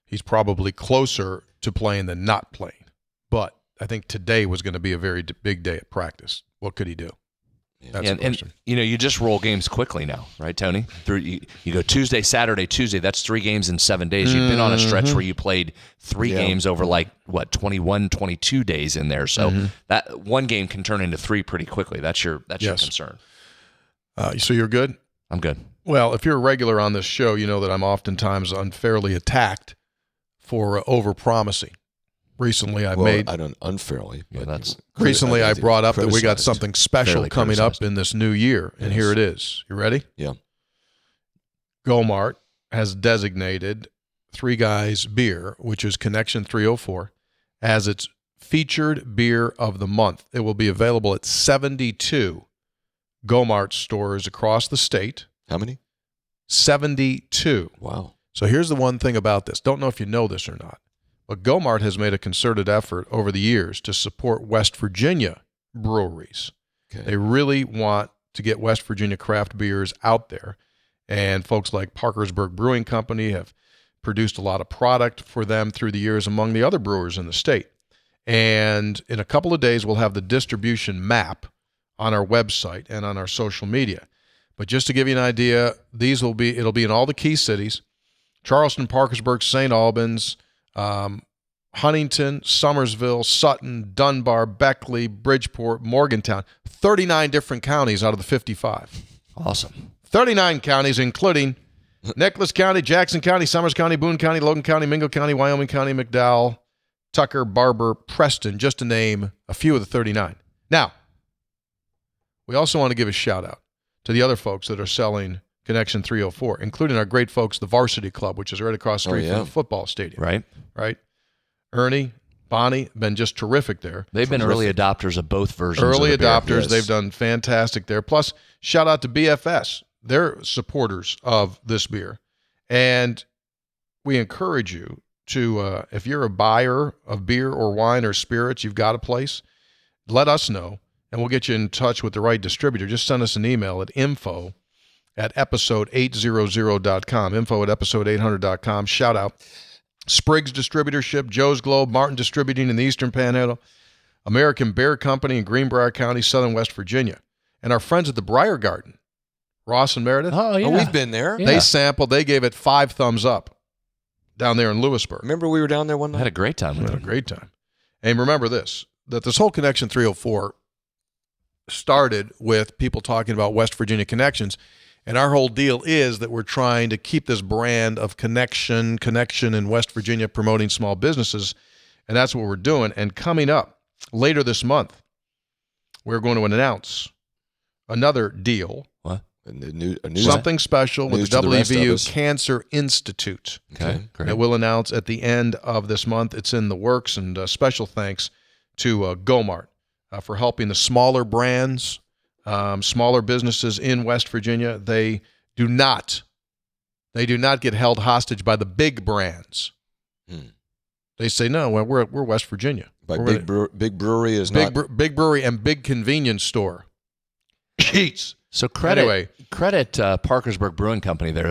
he's probably closer to playing than not playing. But I think today was going to be a very big day at practice. What could he do? That's the question. And you just roll games quickly now, right, Tony? You go Tuesday, Saturday, Tuesday. That's 3 games in 7 days. You've been on a stretch where you played 3 games over 21, 22 days in there. So that one game can turn into 3 pretty quickly. That's your concern. So you're good? I'm good. Well, if you're a regular on this show, you know that I'm oftentimes unfairly attacked for over-promising. Recently, I don't unfairly. But recently, I brought up that we got something special Fairly coming criticized. up in this new year, and here it is. You ready? Yeah. Gomart has designated 3 Guys Beer, which is Connection 304, as its featured beer of the month. It will be available at 72 Gomart stores across the state. How many? 72. Wow. So here's the one thing about this. Don't know if you know this or not, but Gomart has made a concerted effort over the years to support West Virginia breweries. Okay. They really want to get West Virginia craft beers out there. And folks like Parkersburg Brewing Company have produced a lot of product for them through the years among the other brewers in the state. And in a couple of days, we'll have the distribution map on our website and on our social media. But just to give you an idea, it'll be in all the key cities: Charleston, Parkersburg, St. Albans, Huntington, Summersville, Sutton, Dunbar, Beckley, Bridgeport, Morgantown. 39 different counties out of the 55. Awesome. 39 counties, including Nicholas County, Jackson County, Summers County, Boone County, Logan County, Mingo County, Wyoming County, McDowell, Tucker, Barber, Preston, just to name a few of the 39. Now, we also want to give a shout-out to the other folks that are selling Connection 304, including our great folks, the Varsity Club, which is right across the street from the football stadium. Right. Ernie, Bonnie, been just terrific there. They've been early adopters of both versions. Early of the beer. adopters. Yes. They've done fantastic there. Plus, shout out to BFS. They're supporters of this beer. And we encourage you to, if you're a buyer of beer or wine or spirits, you've got a place, let us know, and we'll get you in touch with the right distributor. Just send us an email at info@episode800.com, info@episode800.com. Shout out Spriggs Distributorship, Joe's Globe, Martin Distributing in the Eastern Panhandle, American Bear Company in Greenbrier County, Southern West Virginia, and our friends at the Briar Garden, Ross and Meredith. Oh, yeah. Oh, we've been there. Yeah. They sampled. They gave it 5 thumbs up down there in Lewisburg. Remember we were down there one I night? had a great time with Had a them. great time. And remember this, that this whole Connection 304 started with people talking about West Virginia connections. And our whole deal is that we're trying to keep this brand of connection in West Virginia, promoting small businesses. And that's what we're doing. And coming up later this month, we're going to announce another deal What? Something special with the the rest of WVU us. Cancer Institute. Okay, great. That we'll announce at the end of this month. It's in the works, and special thanks to Gomart for helping the smaller brands, smaller businesses in West Virginia. They do not get held hostage by the big brands. They say, no, well, we're West Virginia. By big brewery is big, not big brewery and big convenience store. Jeez. So credit Anyway. Parkersburg Brewing Company. They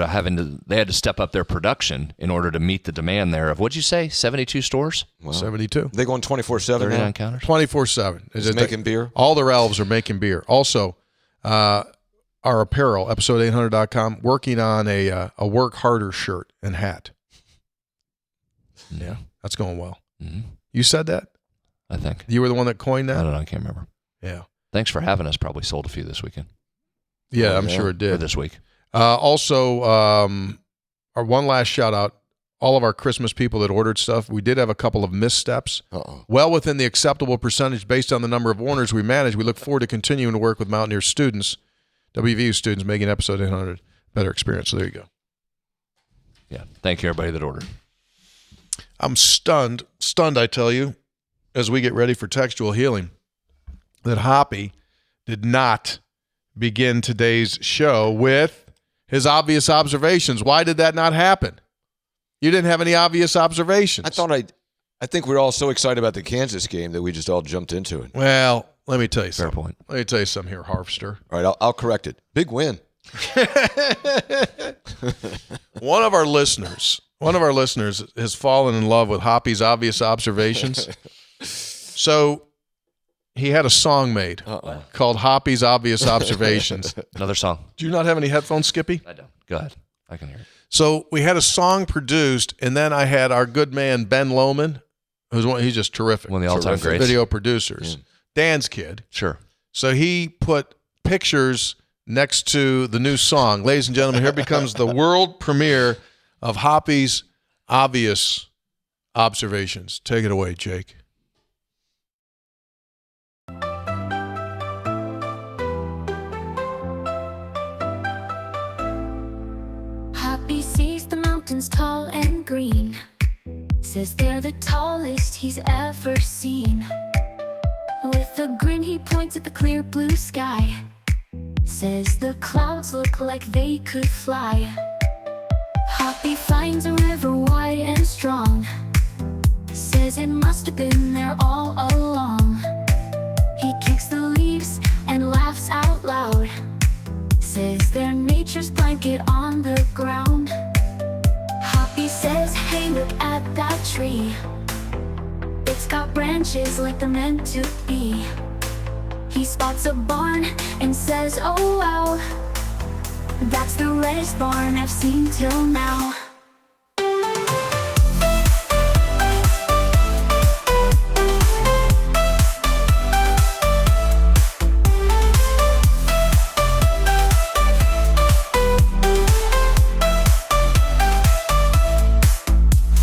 had to step up their production in order to meet the demand there of, what'd you say, 72 stores? Wow. 72. They going 24/7 39 now? counters? 24/7. Just making beer? All their elves are making beer. Also, our apparel, episode800.com, working on a Work Harder shirt and hat. Yeah, that's going well. Mm-hmm. You said that? I think. You were the one that coined that? I don't know. I can't remember. Yeah. Thanks for having us. Probably sold a few this weekend. Yeah, I'm sure it Or did. this week. Also, our one last shout out, all of our Christmas people that ordered stuff. We did have a couple of missteps. Well within the acceptable percentage based on the number of orders we manage. We look forward to continuing to work with Mountaineer students, WVU students, making episode 800 a better experience. So there you go. Yeah. Thank you, everybody that ordered. I'm stunned, I tell you, as we get ready for textual healing, that Hoppy did not begin today's show with his obvious observations. Why did that not happen? You didn't have any obvious observations. I think we're all so excited about the Kansas game that we just all jumped into it. Well, let me tell you Fair something. point. Let me tell you something here, Harvester. All right, I'll correct it. Big win. One of our listeners has fallen in love with Hoppy's obvious observations. So he had a song made called Hoppy's Obvious Observations. Another song. Do you not have any headphones, Skippy? I don't. Go ahead. I can hear it. So we had a song produced, and then I had our good man, Ben Lohman, he's just terrific. One of the all-time greats. Video producers. Dan's kid. Sure. So he put pictures next to the new song. Ladies and gentlemen, here becomes the world premiere of Hoppy's Obvious Observations. Take it away, Jake. Hoppy sees the mountains tall and green, says they're the tallest he's ever seen. With a grin he points at the clear blue sky, says the clouds look like they could fly. Hoppy finds a river wide and strong, says it must have been there all along. He kicks the leaves and laughs out loud, says they're nature's blanket on the ground. Hoppy says, hey, look at that tree, it's got branches like they're meant to be. He spots a barn and says, oh wow, that's the reddest barn I've seen till now.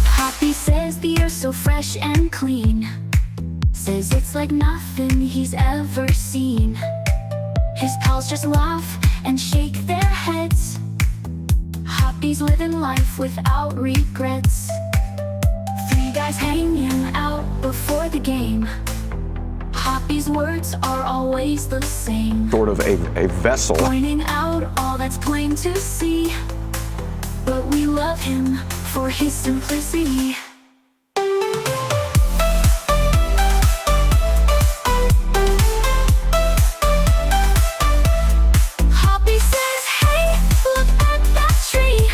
Hoppy says the air's so fresh and clean, says it's like nothing he's ever seen. His pals just laugh and shake their heads. Hoppy's living life without regrets. Three guys hanging out before the game. Hoppy's words are always the same. Sort of a vessel. Pointing out all that's plain to see, but we love him for his simplicity. Hoppy says, hey, look at that tree,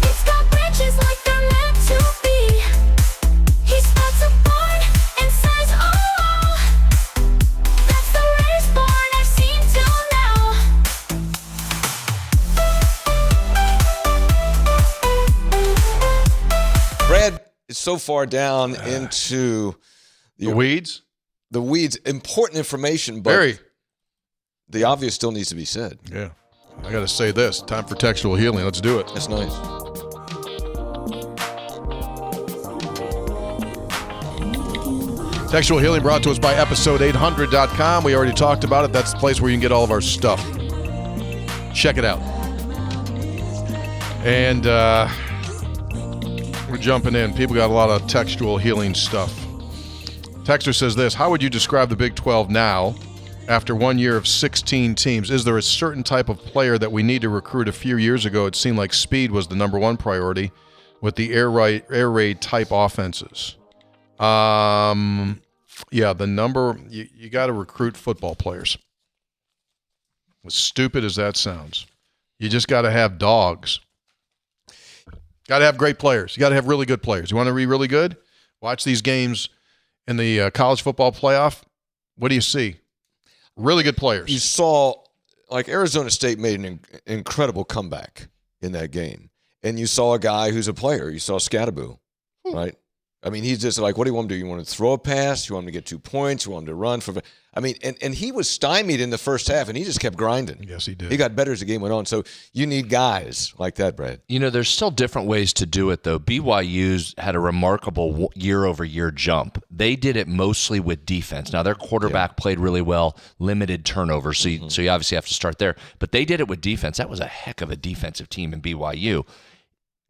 it's got branches like they're meant to be. He spots a barn and says, oh wow, that's the rarest barn I've seen till now. Brad is so far down into The weeds? the weeds. Important information, but Very. the obvious still needs to be said. Yeah. I got to say this. Time for textual healing. Let's do it. That's nice. Textual healing brought to us by episode800.com. We already talked about it. That's the place where you can get all of our stuff. Check it out. And we're jumping in. People got a lot of textual healing stuff. Texter says this: how would you describe the Big 12 now after 1 year of 16 teams? Is there a certain type of player that we need to recruit? A few years ago, it seemed like speed was the number one priority with the air raid type offenses. Yeah, the number, you got to recruit football players. As stupid as that sounds, you just got to have dogs. Got to have great players. You got to have really good players. You want to be really good? Watch these games in the college football playoff. What do you see? Really good players. You saw, like, Arizona State made an incredible comeback in that game. And you saw a guy who's a player. You saw Scatterbo, right? I mean, he's just like, what do you want him to do? You want him to throw a pass? You want him to get 2 points? You want him to run? I mean, and he was stymied in the first half, and he just kept grinding. Yes, he did. He got better as the game went on. So you need guys like that, Brad. You know, there's still different ways to do it, though. BYU's had a remarkable year-over-year jump. They did it mostly with defense. Now, their quarterback played really well, limited turnovers, so you obviously have to start there. But they did it with defense. That was a heck of a defensive team in BYU.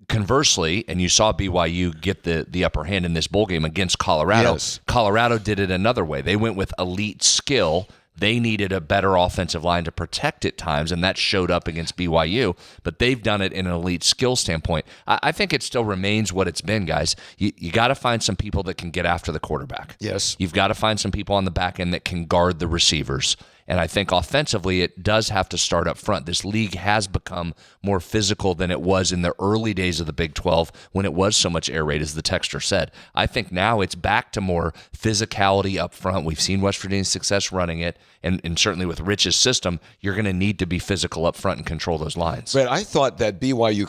Conversely, and you saw BYU get the upper hand in this bowl game against Colorado. Yes. Colorado did it another way. They went with elite skill. They needed a better offensive line to protect at times, and that showed up against BYU. But they've done it in an elite skill standpoint. I think it still remains what it's been, guys. You got to find some people that can get after the quarterback. Yes. You've got to find some people on the back end that can guard the receivers. And I think offensively, it does have to start up front. This league has become more physical than it was in the early days of the Big 12 when it was so much air raid, as the texter said. I think now it's back to more physicality up front. We've seen West Virginia's success running it, and certainly with Rich's system, you're going to need to be physical up front and control those lines. Brad, I thought that BYU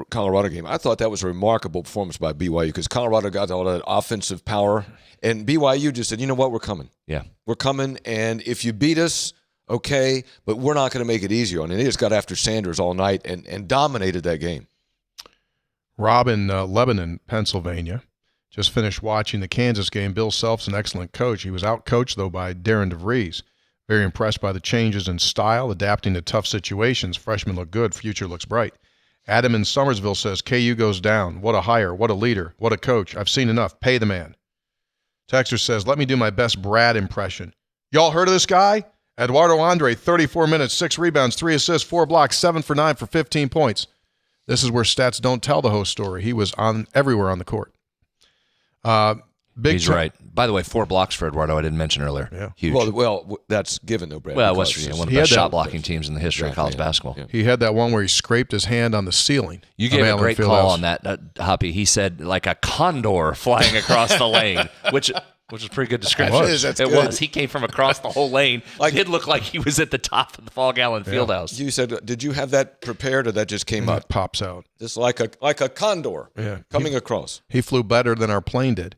Colorado game, I thought that was a remarkable performance by BYU because Colorado got all that offensive power, and BYU just said, you know what, we're coming. Yeah. We're coming, and if you beat us, okay, but we're not going to make it easier on you. And they just got after Sanders all night and dominated that game. Rob in Lebanon, Pennsylvania, just finished watching the Kansas game. Bill Self's an excellent coach. He was out-coached, though, by Darren DeVries. Very impressed by the changes in style, adapting to tough situations. Freshmen look good. Future looks bright. Adam in Somersville says, KU goes down. What a hire. What a leader. What a coach. I've seen enough. Pay the man. Texter says, let me do my best Brad impression. Y'all heard of this guy? Eduardo Andre, 34 minutes, 6 rebounds, 3 assists, 4 blocks, 7 for 9 for 15 points. This is where stats don't tell the whole story. He was on everywhere on the court. He's right. By the way, 4 blocks for Eduardo, I didn't mention earlier. Yeah. Huge. Well, that's given, though, Brad. Well, West Virginia, one of the best shot-blocking teams in the history of college basketball. Yeah. He had that one where he scraped his hand on the ceiling. You gave a great call on that, Hoppy. He said like a condor flying across the lane, which was a pretty good description. It was. He came from across the whole lane. It did look like he was at the top of the Fall Gallon Fieldhouse. You said, did you have that prepared, or that just came up? It pops out. Just like a condor coming across. He flew better than our plane did.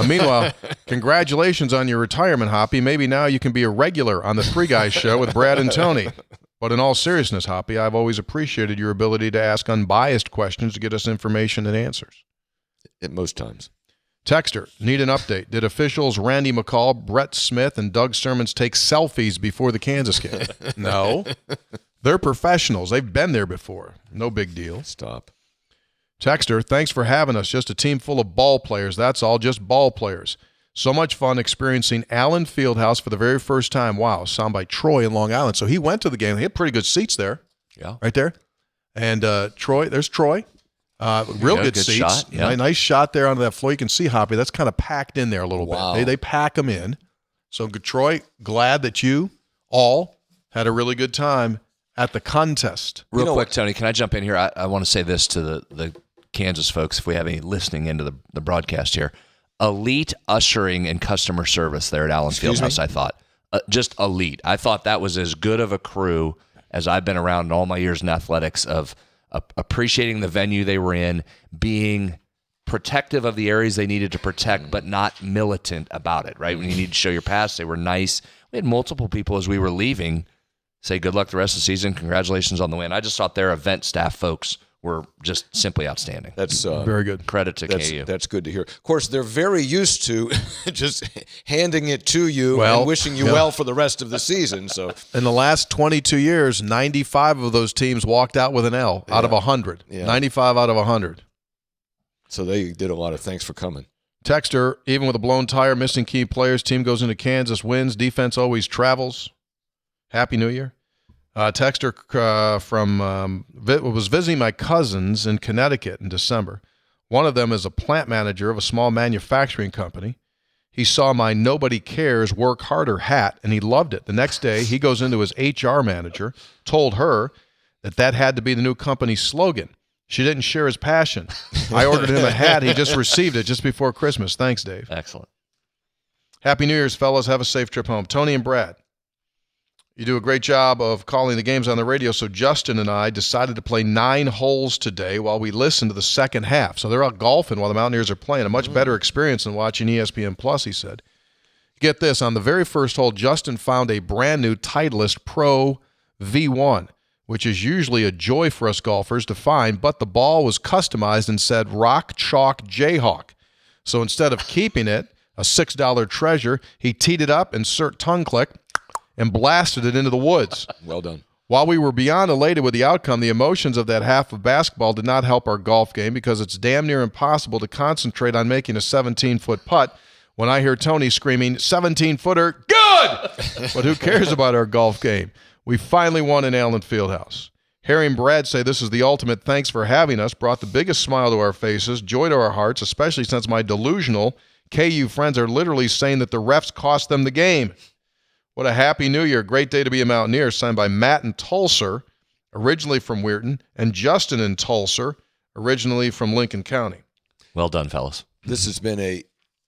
Meanwhile, congratulations on your retirement, Hoppy. Maybe now you can be a regular on the Three Guys show with Brad and Tony. But in all seriousness, Hoppy, I've always appreciated your ability to ask unbiased questions to get us information and answers. At most times. Texter, need an update. Did officials Randy McCall, Brett Smith, and Doug Sermons take selfies before the Kansas game? No. They're professionals. They've been there before. No big deal. Stop. Texter, thanks for having us. Just a team full of ball players. That's all, just ball players. So much fun experiencing Allen Fieldhouse for the very first time. Wow, sound by Troy in Long Island. So he went to the game. They had pretty good seats there. Yeah. Right there. And Troy, there's Troy. Real good seats. Shot, yeah. Nice shot there onto that floor. You can see, Hoppy, that's kind of packed in there a little bit. They pack them in. So, Troy, glad that you all had a really good time at the contest. Real quick, Tony, can I jump in here? I want to say this to the Kansas folks, if we have any listening into the broadcast here. Elite ushering and customer service there at Allen Fieldhouse, I thought. Just elite. I thought that was as good of a crew as I've been around in all my years in athletics of appreciating the venue they were in, being protective of the areas they needed to protect, but not militant about it, right? When you need to show your pass, they were nice. We had multiple people as we were leaving say good luck the rest of the season, congratulations on the win. I just thought their event staff folks were just simply outstanding. That's Very good. Credit to KU. That's good to hear. Of course, they're very used to just handing it to you Well, and wishing you well for the rest of the season. So In the last 22 years, 95 of those teams walked out with an L out of 100. Yeah. 95 out of 100. So they did a lot of thanks for coming. Texter, even with a blown tire, missing key players, team goes into Kansas, wins, defense always travels. Happy New Year. Texter was visiting my cousins in Connecticut in December. One of them is a plant manager of a small manufacturing company. He saw my Nobody Cares Work Harder hat, and he loved it. The next day, he goes into his HR manager, told her that had to be the new company's slogan. She didn't share his passion. I ordered him a hat. He just received it just before Christmas. Thanks, Dave. Excellent. Happy New Year's, fellas. Have a safe trip home. Tony and Brad, you do a great job of calling the games on the radio, so Justin and I decided to play 9 holes today while we listened to the second half. So they're out golfing while the Mountaineers are playing. A much better experience than watching ESPN Plus, he said. Get this, on the very first hole, Justin found a brand new Titleist Pro V1, which is usually a joy for us golfers to find, but the ball was customized and said Rock Chalk Jayhawk. So instead of keeping it, a $6 treasure, he teed it up, insert tongue click, and blasted it into the woods. Well done. While we were beyond elated with the outcome, the emotions of that half of basketball did not help our golf game because it's damn near impossible to concentrate on making a 17-foot putt when I hear Tony screaming, 17-footer, good! But who cares about our golf game? We finally won in Allen Fieldhouse. Harry and Brad say this is the ultimate thanks for having us, brought the biggest smile to our faces, joy to our hearts, especially since my delusional KU friends are literally saying that the refs cost them the game. What a happy New Year. Great day to be a Mountaineer. Signed by Matt and Tulsa, originally from Weirton, and Justin and Tulsa, originally from Lincoln County. Well done, fellas. This has been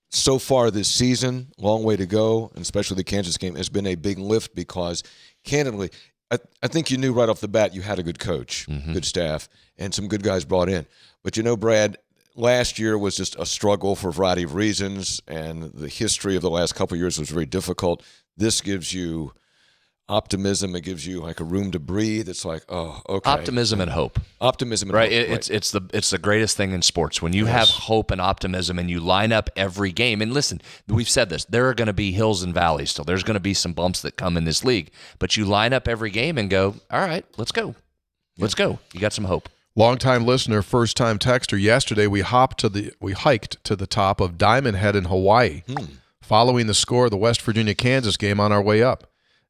so far this season, long way to go, and especially the Kansas game, has been a big lift because, candidly, I think you knew right off the bat you had a good coach, good staff, and some good guys brought in. But Brad, last year was just a struggle for a variety of reasons, and the history of the last couple of years was very difficult. This gives you optimism. It gives you like a room to breathe. It's like, oh, okay. Optimism and hope. Optimism and right? hope. It's the greatest thing in sports. When you have hope and optimism and you line up every game. And listen, we've said this. There are going to be hills and valleys still. There's going to be some bumps that come in this league. But you line up every game and go, all right, let's go. Let's go. You got some hope. Longtime listener, first-time texter. Yesterday, we hiked to the top of Diamond Head in Hawaii, following the score of the West Virginia-Kansas game on our way up.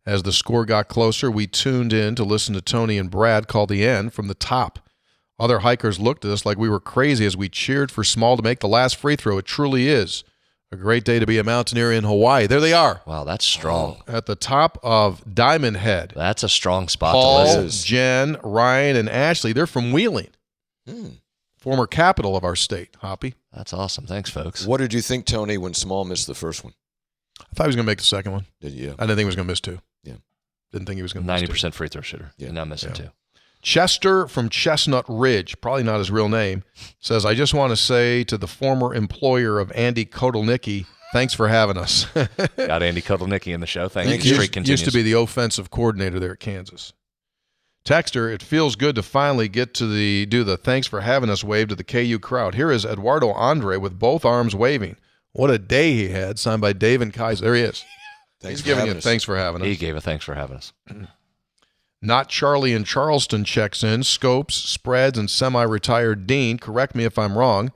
As the score got closer, we tuned in to listen to Tony and Brad call the end from the top. Other hikers looked at us like we were crazy as we cheered for Small to make the last free throw. It truly is a great day to be a Mountaineer in Hawaii. There they are. Wow, that's strong. At the top of Diamond Head. That's a strong spot Paul, to listen. Jen, Ryan, and Ashley, they're from Wheeling, former capital of our state, Hoppy. That's awesome. Thanks, folks. What did you think, Tony, when Small missed the first one? I thought he was going to make the second one. Did you? I didn't think he was going to miss 2. Yeah. Didn't think he was going to miss 2. 90% free throw shooter. Yeah. You're not missing 2. Chester from Chestnut Ridge, probably not his real name, says, I just want to say to the former employer of Andy Kotelnicki, thanks for having us. Got Andy Kotelnicki in the show. Thank Thank you. you. Streak continues. Used to be the offensive coordinator there at Kansas. Texter, it feels good to finally get to do the thanks for having us wave to the KU crowd. Here is Eduardo Andre with both arms waving. What a day he had, signed by Dave and Kaiser. There he is. Thanks He's for giving having you us. thanks for having us. He gave a thanks for having us. Not Charlie in Charleston checks in. Scopes, Spreads, and semi-retired Dean. Correct me if I'm wrong.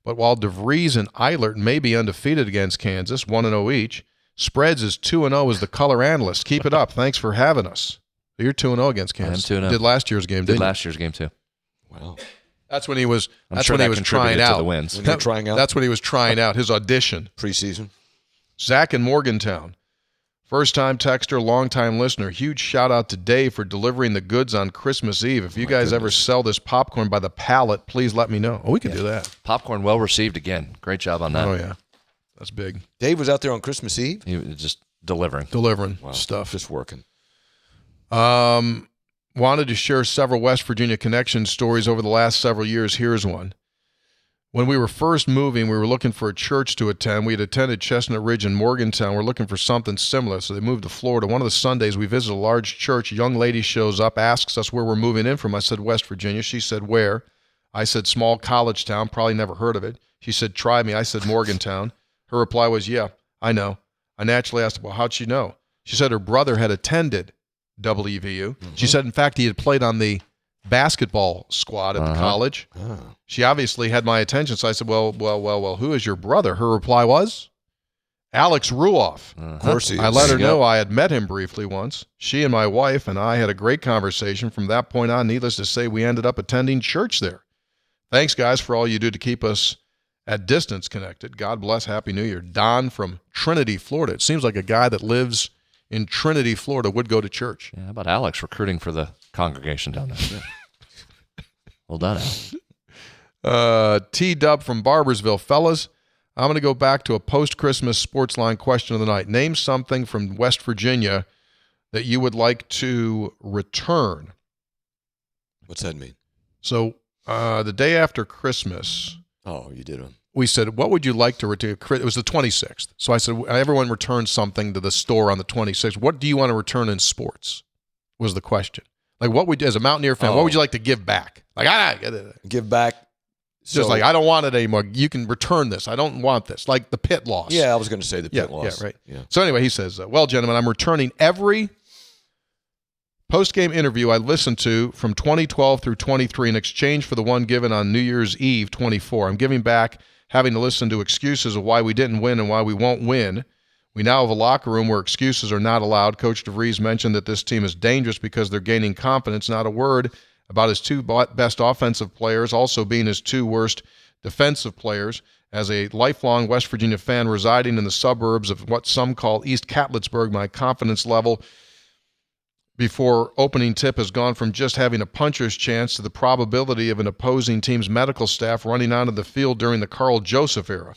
But while DeVries and Eilert may be undefeated against Kansas, 1-0 each, Spreads is 2-0 as the color analyst. Keep it up. Thanks for having us. You're 2-0 against Kansas. I am 2-0. Did last year's game, Did didn't you? last year's game, too. Wow. That's when he was. I'm That's sure when that he was trying contributed out. to the wins. When you're trying out? That's when he was trying out his audition. Preseason. Zach in Morgantown. First-time texter, long-time listener. Huge shout-out to Dave for delivering the goods on Christmas Eve. If you guys ever sell this popcorn by the pallet, please let me know. Oh, we can do that. Popcorn well received again. Great job on that. Oh, yeah. That's big. Dave was out there on Christmas Eve? He was just delivering. Delivering Wow. stuff. Just working. Wanted to share several West Virginia connection stories over the last several years. Here's one. When we were first moving, we were looking for a church to attend. We had attended Chestnut Ridge and Morgantown. We're looking for something similar, so they moved to Florida. One of the Sundays, we visited a large church. A young lady shows up, asks us where we're moving in from. I said, West Virginia. She said, where? I said, small college town, probably never heard of it. She said, try me. I said, Morgantown. Her reply was, yeah, I know. I naturally asked, well, how'd she know? She said her brother had attended WVU. Mm-hmm. She said, in fact, he had played on the basketball squad at the college. Oh. She obviously had my attention, so I said, well, who is your brother? Her reply was, Alex Ruoff. Of course he is. I let her know I had met him briefly once. She and my wife and I had a great conversation. From that point on, needless to say, we ended up attending church there. Thanks, guys, for all you do to keep us at distance connected. God bless. Happy New Year. Don from Trinity, Florida. It seems like a guy that lives in Trinity, Florida would go to church. Yeah, how about Alex recruiting for the congregation down there? Yeah. Well done, Alex. T-Dub from Barbersville. Fellas, I'm going to go back to a post-Christmas sports line question of the night. Name something from West Virginia that you would like to return. What's that mean? So the day after Christmas... Oh, you did one. We said, what would you like to return? It was the 26th. So I said, everyone returns something to the store on the 26th. What do you want to return in sports? Was the question. Like, what would, as a Mountaineer fan, what would you like to give back? Like, give back. Just like, I don't want it anymore. You can return this. I don't want this. Like the pit loss. Yeah, I was going to say the pit loss. Yeah, right. Yeah. So anyway, he says, well, gentlemen, I'm returning every post-game interview I listened to from 2012 through 23 in exchange for the one given on New Year's Eve 24. I'm giving back having to listen to excuses of why we didn't win and why we won't win. We now have a locker room where excuses are not allowed. Coach DeVries mentioned that this team is dangerous because they're gaining confidence. Not a word about his two best offensive players also being his two worst defensive players. As a lifelong West Virginia fan residing in the suburbs of what some call East Catlettsburg, my confidence level before opening tip has gone from just having a puncher's chance to the probability of an opposing team's medical staff running onto the field during the Carl Joseph era.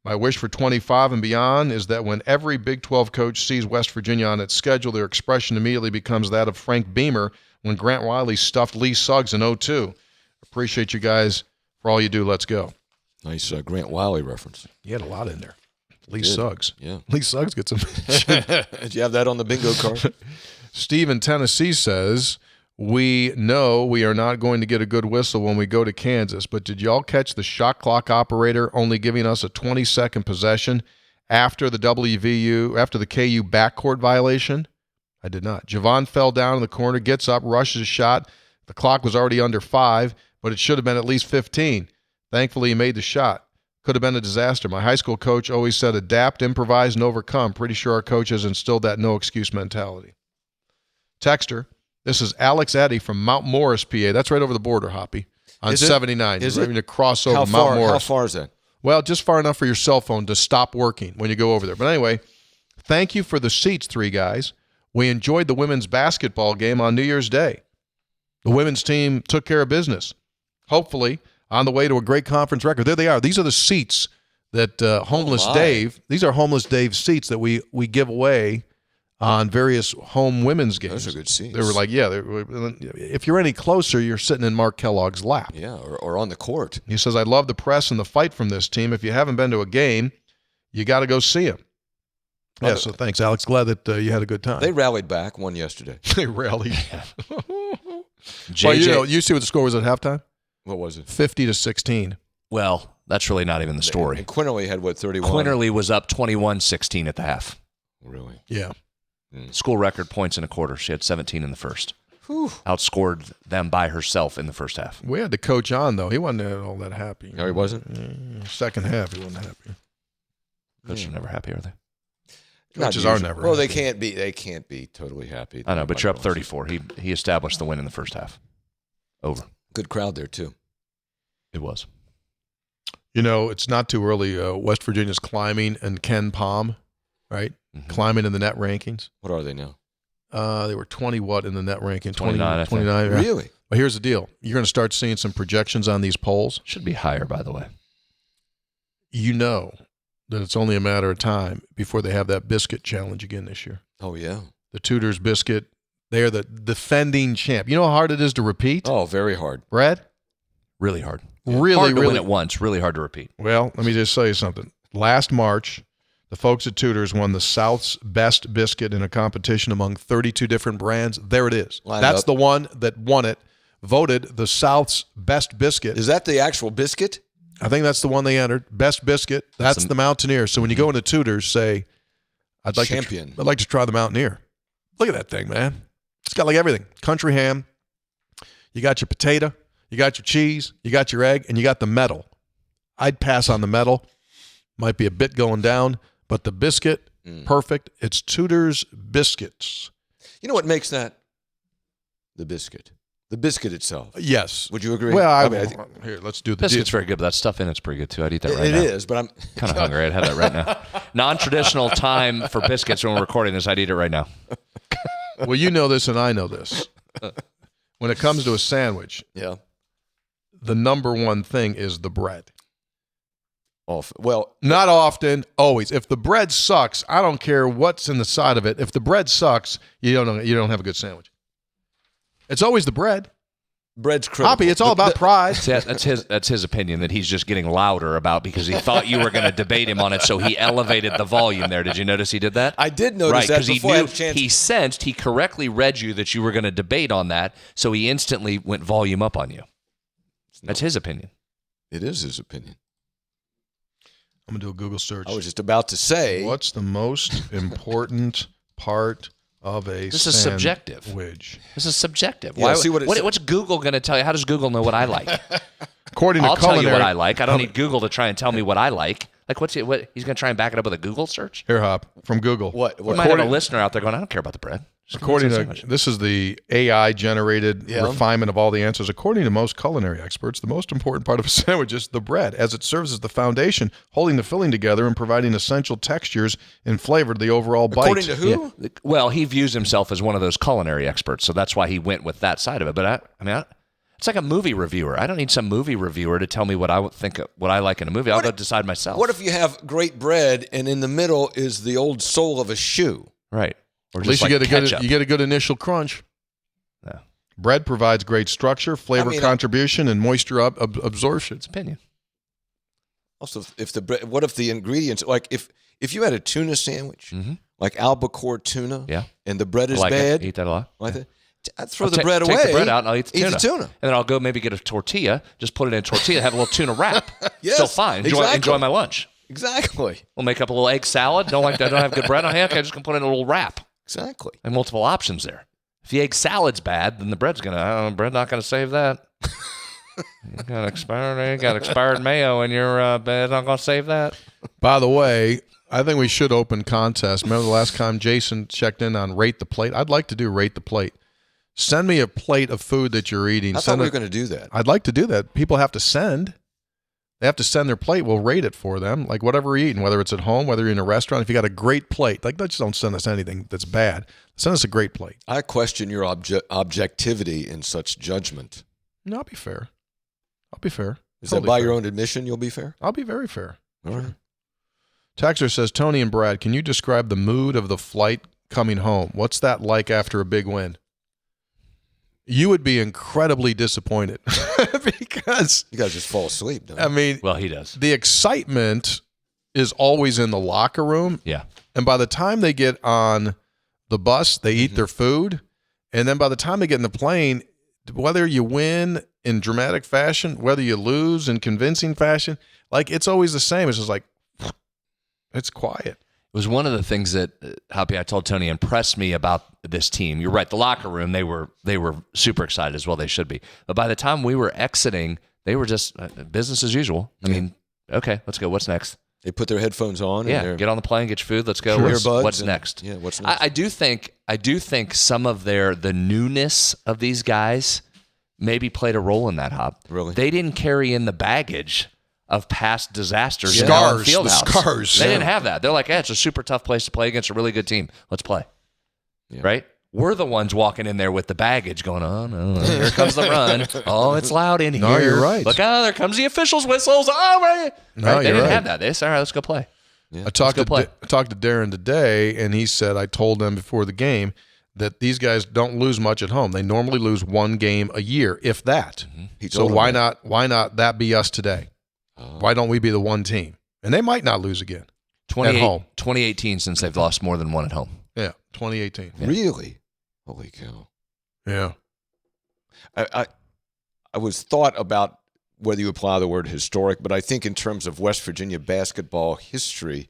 My wish for 25 and beyond is that when every Big 12 coach sees West Virginia on its schedule, their expression immediately becomes that of Frank Beamer when Grant Wiley stuffed Lee Suggs in 02. Appreciate you guys for all you do. Let's go. Nice Grant Wiley reference. You had a lot in there. Lee Suggs. Yeah. Lee Suggs gets some. Did you have that on the bingo card? Steve in Tennessee says, we know we are not going to get a good whistle when we go to Kansas, but did y'all catch the shot clock operator only giving us a 20-second possession after the KU backcourt violation? I did not. Javon fell down in the corner, gets up, rushes a shot. The clock was already under 5, but it should have been at least 15. Thankfully, he made the shot. Could have been a disaster. My high school coach always said adapt, improvise, and overcome. Pretty sure our coach has instilled that no-excuse mentality. Texter, this is Alex Eddy from Mount Morris, PA. That's right over the border, Hoppy, on 79. You're ready to cross over Mount Morris. How far is that? Well, just far enough for your cell phone to stop working when you go over there. But anyway, thank you for the seats, three guys. We enjoyed the women's basketball game on New Year's Day. The women's team took care of business. Hopefully, on the way to a great conference record. There they are. These are the seats that Dave, these are Homeless Dave's seats that we give away on various home women's games. Those are good seats. They were like, if you're any closer, you're sitting in Mark Kellogg's lap. Yeah, or on the court. He says, I love the press and the fight from this team. If you haven't been to a game, you got to go see them. Yeah, so thanks, Alex. Glad that you had a good time. They rallied back, won yesterday. They rallied. Well, you see what the score was at halftime? What was it? 50-16. Well, that's really not even the story. And Quinterly had, 31? Quinterly was up 21-16 at the half. Really? Yeah. School record points in a quarter. She had 17 in the first. Whew. Outscored them by herself in the first half. We had the coach on, though. He wasn't all that happy. No, he wasn't? Second half, he wasn't happy. Coaches are never happy, are they? Coaches are never happy. They can't be totally happy. I know, but you're up 34. He established the win in the first half. Over. Good crowd there, too. It was. It's not too early. West Virginia's climbing, and Ken Palm, right? Mm-hmm. Climbing in the net rankings. What are they now? They were 20 in the net ranking? 29. 29. Really? Well, here's the deal. You're going to start seeing some projections on these polls. Should be higher, by the way. You know that it's only a matter of time before they have that biscuit challenge again this year. Oh, yeah. The Tudors biscuit. They are the defending champ. You know how hard it is to repeat? Oh, very hard. Brad? Really hard. Really, hard to really win it once, really hard to repeat. Well, let me just tell you something. Last March, the folks at Tudor's won the South's Best Biscuit in a competition among 32 different brands. There it is. That's the one that won it, voted the South's Best Biscuit. Is that the actual biscuit? I think that's the one they entered. Best Biscuit. That's the Mountaineer. So when you go into Tudor's, say, I'd like to try the Mountaineer. Look at that thing, man. It's got like everything. Country ham. You got your potato. You got your cheese. You got your egg. And you got the metal. I'd pass on the metal. Might be a bit going down. But the biscuit, perfect. It's Tudor's Biscuits. You know what makes that? The biscuit. The biscuit itself. Yes. Would you agree? Well, here, let's do the Biscuit's very good, but that stuff in it's pretty good too. I'd eat that right It now. is, but I'm kind of hungry. I'd have that right now. Non-traditional time for biscuits when we're recording this. I'd eat it right now. Well, you know this and I know this. When it comes to a sandwich, the number one thing is the bread. Well, not often, always. If the bread sucks, I don't care what's in the side of it. If the bread sucks, you don't have a good sandwich. It's always the bread. Bread's critical. Hoppy, it's all about pride. That's his opinion that he's just getting louder about because he thought you were going to debate him on it, so he elevated the volume there. Did you notice he did that? I did notice that before I had a chance. He sensed, he correctly read you that you were going to debate on that, so he instantly went volume up on you. That's his opinion. It is his opinion. I'm going to do a Google search. I was just about to say. What's the most important part of a sandwich? This is subjective. This is subjective. Yeah, see what's Google going to tell you? How does Google know what I like? According to I'll culinary, tell you what I like. I don't need Google to try and tell me what I like. Like, what he's going to try and back it up with a Google search? Here, Hop, from Google. What? We might have a listener out there going, I don't care about the bread. According to this is the AI-generated refinement of all the answers. According to most culinary experts, the most important part of a sandwich is the bread, as it serves as the foundation, holding the filling together and providing essential textures and flavor to the overall bite. According to who? Yeah. Well, he views himself as one of those culinary experts, so that's why he went with that side of it. But it's like a movie reviewer. I don't need some movie reviewer to tell me what I think, what I like in a movie. I'll go decide myself. What if you have great bread and in the middle is the old sole of a shoe? Right. Or at least like you get a good initial crunch. Yeah. Bread provides great structure, flavor contribution, and moisture absorption. It's opinion. Also, what if the ingredients, like if you had a tuna sandwich, like albacore tuna, and the bread is bad, eat that a lot. Like that, I'd throw the bread away. Take the bread out and I'll eat the tuna. And then I'll go maybe get a tortilla, just put it in a tortilla, have a little tuna wrap. Yes, still fine. Enjoy my lunch. Exactly. We'll make up a little egg salad. Don't have good bread on hand. Okay, just gonna put in a little wrap. Exactly. And multiple options there. If the egg salad's bad, then the bread's not gonna save that. You got expired mayo in your bed. Not gonna save that. By the way, I think we should open contest. Remember the last time Jason checked in on Rate the Plate? I'd like to do Rate the Plate. Send me a plate of food that you're eating. I thought we were going to do that. I'd like to do that. People have to send. They have to send their plate. We'll rate it for them, like whatever you're eating, whether it's at home, whether you're in a restaurant. If you got a great plate, like just don't send us anything that's bad. Send us a great plate. I question your objectivity in such judgment. No, I'll be fair. Is that by your own admission you'll be fair? I'll be very fair. All right. Texter says, Tony and Brad, can you describe the mood of the flight coming home? What's that like after a big win? You would be incredibly disappointed because you guys just fall asleep, don't you? I mean, well, he does. The excitement is always in the locker room. Yeah. And by the time they get on the bus, they eat their food. And then by the time they get in the plane, whether you win in dramatic fashion, whether you lose in convincing fashion, like it's always the same. It's just like, it's quiet. It was one of the things that, Hoppy, I told Tony, impressed me about this team. You're right. The locker room, they were super excited as well. They should be. But by the time we were exiting, they were just business as usual. I mean, okay, let's go. What's next? They put their headphones on. Yeah, get on the plane, get your food. Let's go. Sure. What's next? Yeah, what's next? I do think some of the newness of these guys maybe played a role in that, Hop. Really? They didn't carry in the baggage of past disasters. Scars, in the scars. They didn't have that. They're like, it's a super tough place to play against a really good team. Let's play. Yeah. Right? We're the ones walking in there with the baggage going, oh, no, here comes the run. Oh, it's loud in here. No, you're right. Look, there comes the officials' whistles. Oh, right. No, They didn't have that. They said, all right, let's go play. Yeah. I talked to Darren today, and he said, I told them before the game that these guys don't lose much at home. They normally lose one game a year, if that. So why not that be us today? Why don't we be the one team? And they might not lose again at home. 2018 since they've lost more than one at home. Yeah, 2018. Yeah. Really? Holy cow. Yeah. I was thought about whether you apply the word historic, but I think in terms of West Virginia basketball history,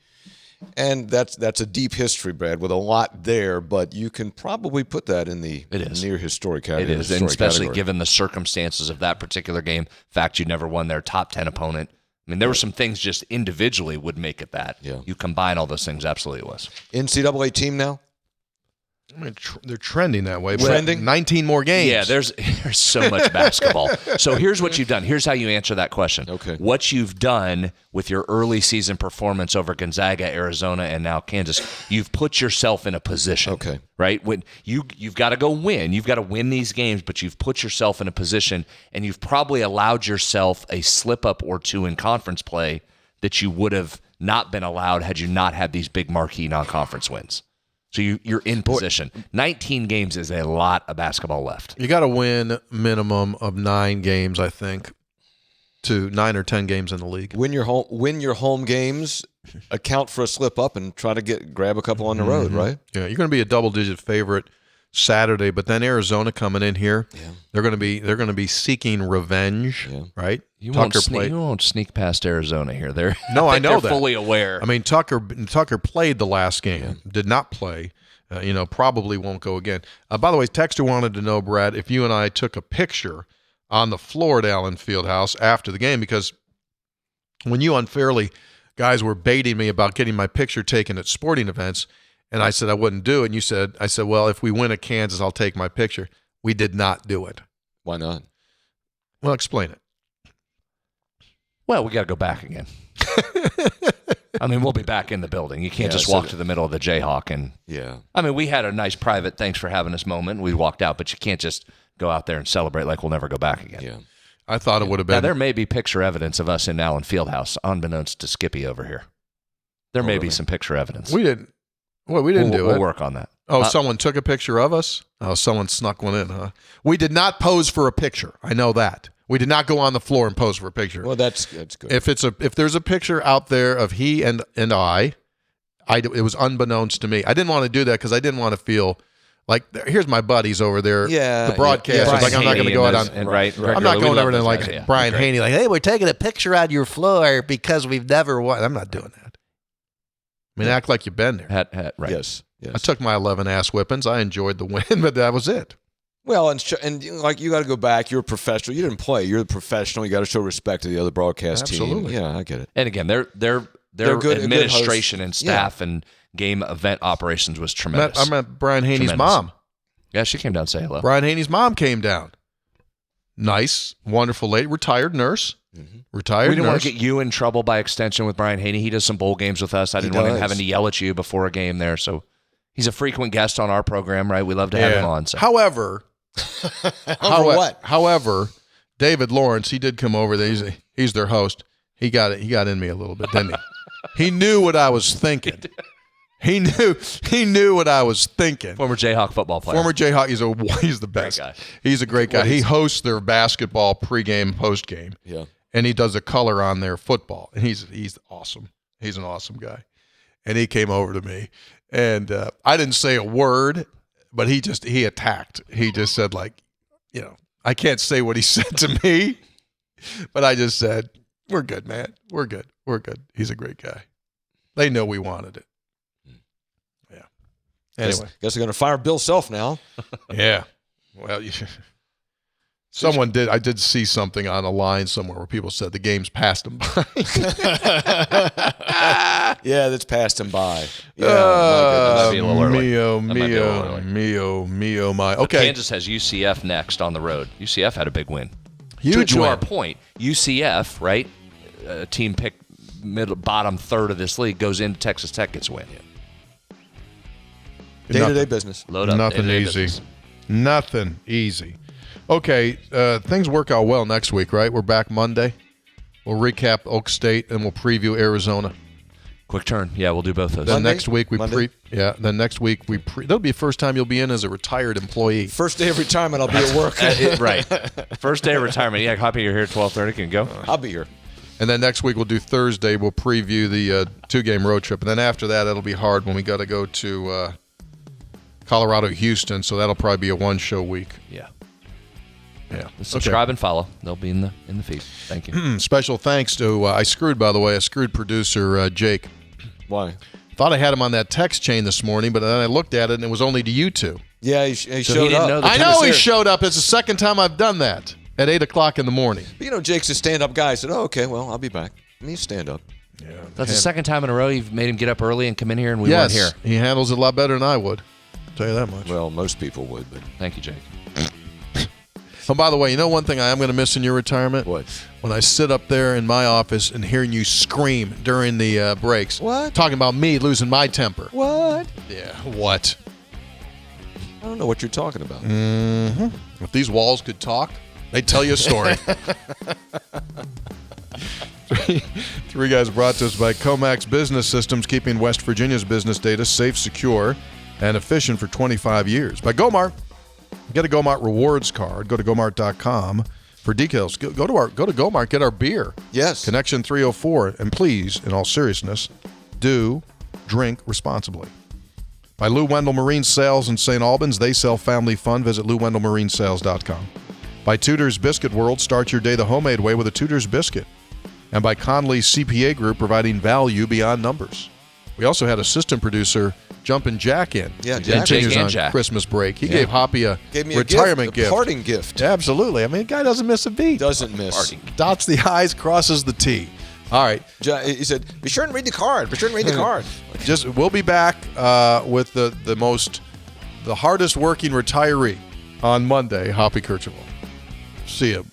and that's a deep history, Brad, with a lot there, but you can probably put that in the near historic category. It is, and especially given the circumstances of that particular game, fact you never won their top 10 opponent. I mean, there were some things just individually would make it that. Yeah. You combine all those things, absolutely it was. NCAA team now? I mean, they're trending that way. Trending? 19 more games. Yeah, there's so much basketball. So here's what you've done. Here's how you answer that question. Okay. What you've done with your early season performance over Gonzaga, Arizona, and now Kansas, you've put yourself in a position. Okay. Right? When you've got to go win. You've got to win these games, but you've put yourself in a position, and you've probably allowed yourself a slip-up or two in conference play that you would have not been allowed had you not had these big marquee non-conference wins. So you're in position. 19 games is a lot of basketball left. You got to win minimum of 9 games, I think, to 9 or 10 games in the league. Win your home games, account for a slip up, and try to grab a couple on the road, right? Yeah, you're going to be a double-digit favorite Saturday, but then Arizona coming in here, they're going to be seeking revenge, right? You won't sneak past Arizona here. I know they're that. Fully aware. I mean, Tucker played the last game, did not play. Probably won't go again. By the way, Texter wanted to know, Brad, if you and I took a picture on the floor at Allen Fieldhouse after the game, because when you unfairly guys were baiting me about getting my picture taken at sporting events, and I said I wouldn't do it, and I said, well, if we win at Kansas, I'll take my picture. We did not do it. Why not? Well, explain it. Well, we got to go back again. I mean, we'll be back in the building. You can't just walk to the middle of the Jayhawk and. Yeah. I mean, we had a nice private thanks for having us moment. We walked out, but you can't just go out there and celebrate like we'll never go back again. Yeah. I thought it would have been. Now, there may be picture evidence of us in Allen Fieldhouse, unbeknownst to Skippy over here. There may be some picture evidence. We didn't. Well, we didn't do it. We'll work on that. Oh, someone took a picture of us? Oh, someone snuck one in, huh? We did not pose for a picture. I know that. We did not go on the floor and pose for a picture. Well, that's good. If there's a picture out there of he and I, it was unbeknownst to me. I didn't want to do that because I didn't want to feel like here's my buddies over there. Yeah, the broadcasters. Yeah. like I'm not going to go out on. I'm not going over there like Brian Haney. Like, hey, we're taking a picture on your floor because we've never won. I'm not doing that. I mean, act like you've been there. Right. Yes. I took my 11 ass whippings. I enjoyed the win, but that was it. Well, and like you got to go back. You're a professional. You didn't play. You're the professional. You got to show respect to the other broadcast team. Yeah, I get it. And again, their good administration and staff and game event operations was tremendous. I met Brian Haney's mom. Yeah, she came down to say hello. Brian Haney's mom came down. Nice, wonderful lady, retired nurse. Retired. We didn't nurse. want to get you in trouble by extension with Brian Haney. He does some bowl games with us. I didn't want him having to yell at you before a game there. So he's a frequent guest on our program, right? We love to have him on. So. However, However, David Lawrence, he did come over. He's their host. He got in me a little bit, didn't he? He knew what I was thinking. He knew what I was thinking. Former Jayhawk football player. Former Jayhawk. He's the best. Great guy. He's a great guy. He hosts their basketball pregame, postgame. Yeah. And he does a color on their football. And he's awesome. He's an awesome guy. And he came over to me, and I didn't say a word, but he attacked. He just said, like, I can't say what he said to me, but I just said, "We're good, man. We're good. We're good." He's a great guy. They know we wanted it. Yeah. Anyway, guess they're going to fire Bill Self now. Yeah. Well, someone did. I did see something on a line somewhere where people said the game's passed them by. Yeah, that's passed him by. Yeah, Mio, my. Okay. Kansas has UCF next on the road. UCF had a big win. Huge to win. our point, UCF, right? A team picked bottom third of this league goes into Texas Tech, gets a win. Day-to-day business. Load up. Nothing easy. Business. Nothing easy. Okay, things work out well next week, right? We're back Monday. We'll recap Oak State and we'll preview Arizona. Quick turn. Yeah, we'll do both those. Then next week Monday? Then next week that'll be the first time you'll be in as a retired employee. First day of retirement, I'll be at work. Right. First day of retirement. Yeah, Hoppy, you're here at 12:30. Can you go? I'll be here. And then next week we'll do Thursday. We'll preview the 2-game road trip. And then after that, it'll be hard when we got to go to Colorado, Houston. So that'll probably be a 1-show week. Yeah. Yeah. Subscribe and follow. They'll be in the feed. Thank you. Special thanks to I screwed producer Jake. Why? Thought I had him on that text chain this morning, but then I looked at it and it was only to you two. Yeah, he So showed he didn't up. know the I know he Tennessee- showed up. It's the second time I've done that at 8 o'clock in the morning. But, Jake's a stand-up guy. I said, "Oh, okay, well, I'll be back." I mean, stand up. Yeah, That's the second time in a row you've made him get up early and come in here, and we yes, weren't here. he handles it a lot better than I would. I'll tell you that much. Well, most people would, but Thank you, Jake. Oh, by the way, one thing I am going to miss in your retirement? what? When I sit up there in my office and hearing you scream during the breaks. What? Talking about me losing my temper. What? Yeah, what? I don't know what you're talking about. If these walls could talk, they'd tell you a story. Three Guys brought to us by Comax Business Systems, keeping West Virginia's business data safe, secure, and efficient for 25 years. By Gomart. Get a Gomart rewards card. Go to Gomart.com for details. Go to Gomart. Get our beer. Yes. Connection 304. And please, in all seriousness, do drink responsibly. By Lou Wendell Marine Sales in St. Albans. They sell family fun. Visit LouWendellMarineSales.com. By Tudor's Biscuit World. Start your day the homemade way with a Tudor's Biscuit. And by Conley CPA Group, providing value beyond numbers. We also had assistant producer Jumpin' Jack in. Yeah, He Jack. continues Jake and on Jack. Christmas break. He gave Hoppy a Gave me retirement a gift, a parting gift. Absolutely. I mean, the guy doesn't miss a beat. Doesn't miss. Dots the I's, crosses the T. All right. He said, "Be sure and read the card. Be sure and read the card." We'll be back with the hardest working retiree on Monday, Hoppy Kercheval. See you.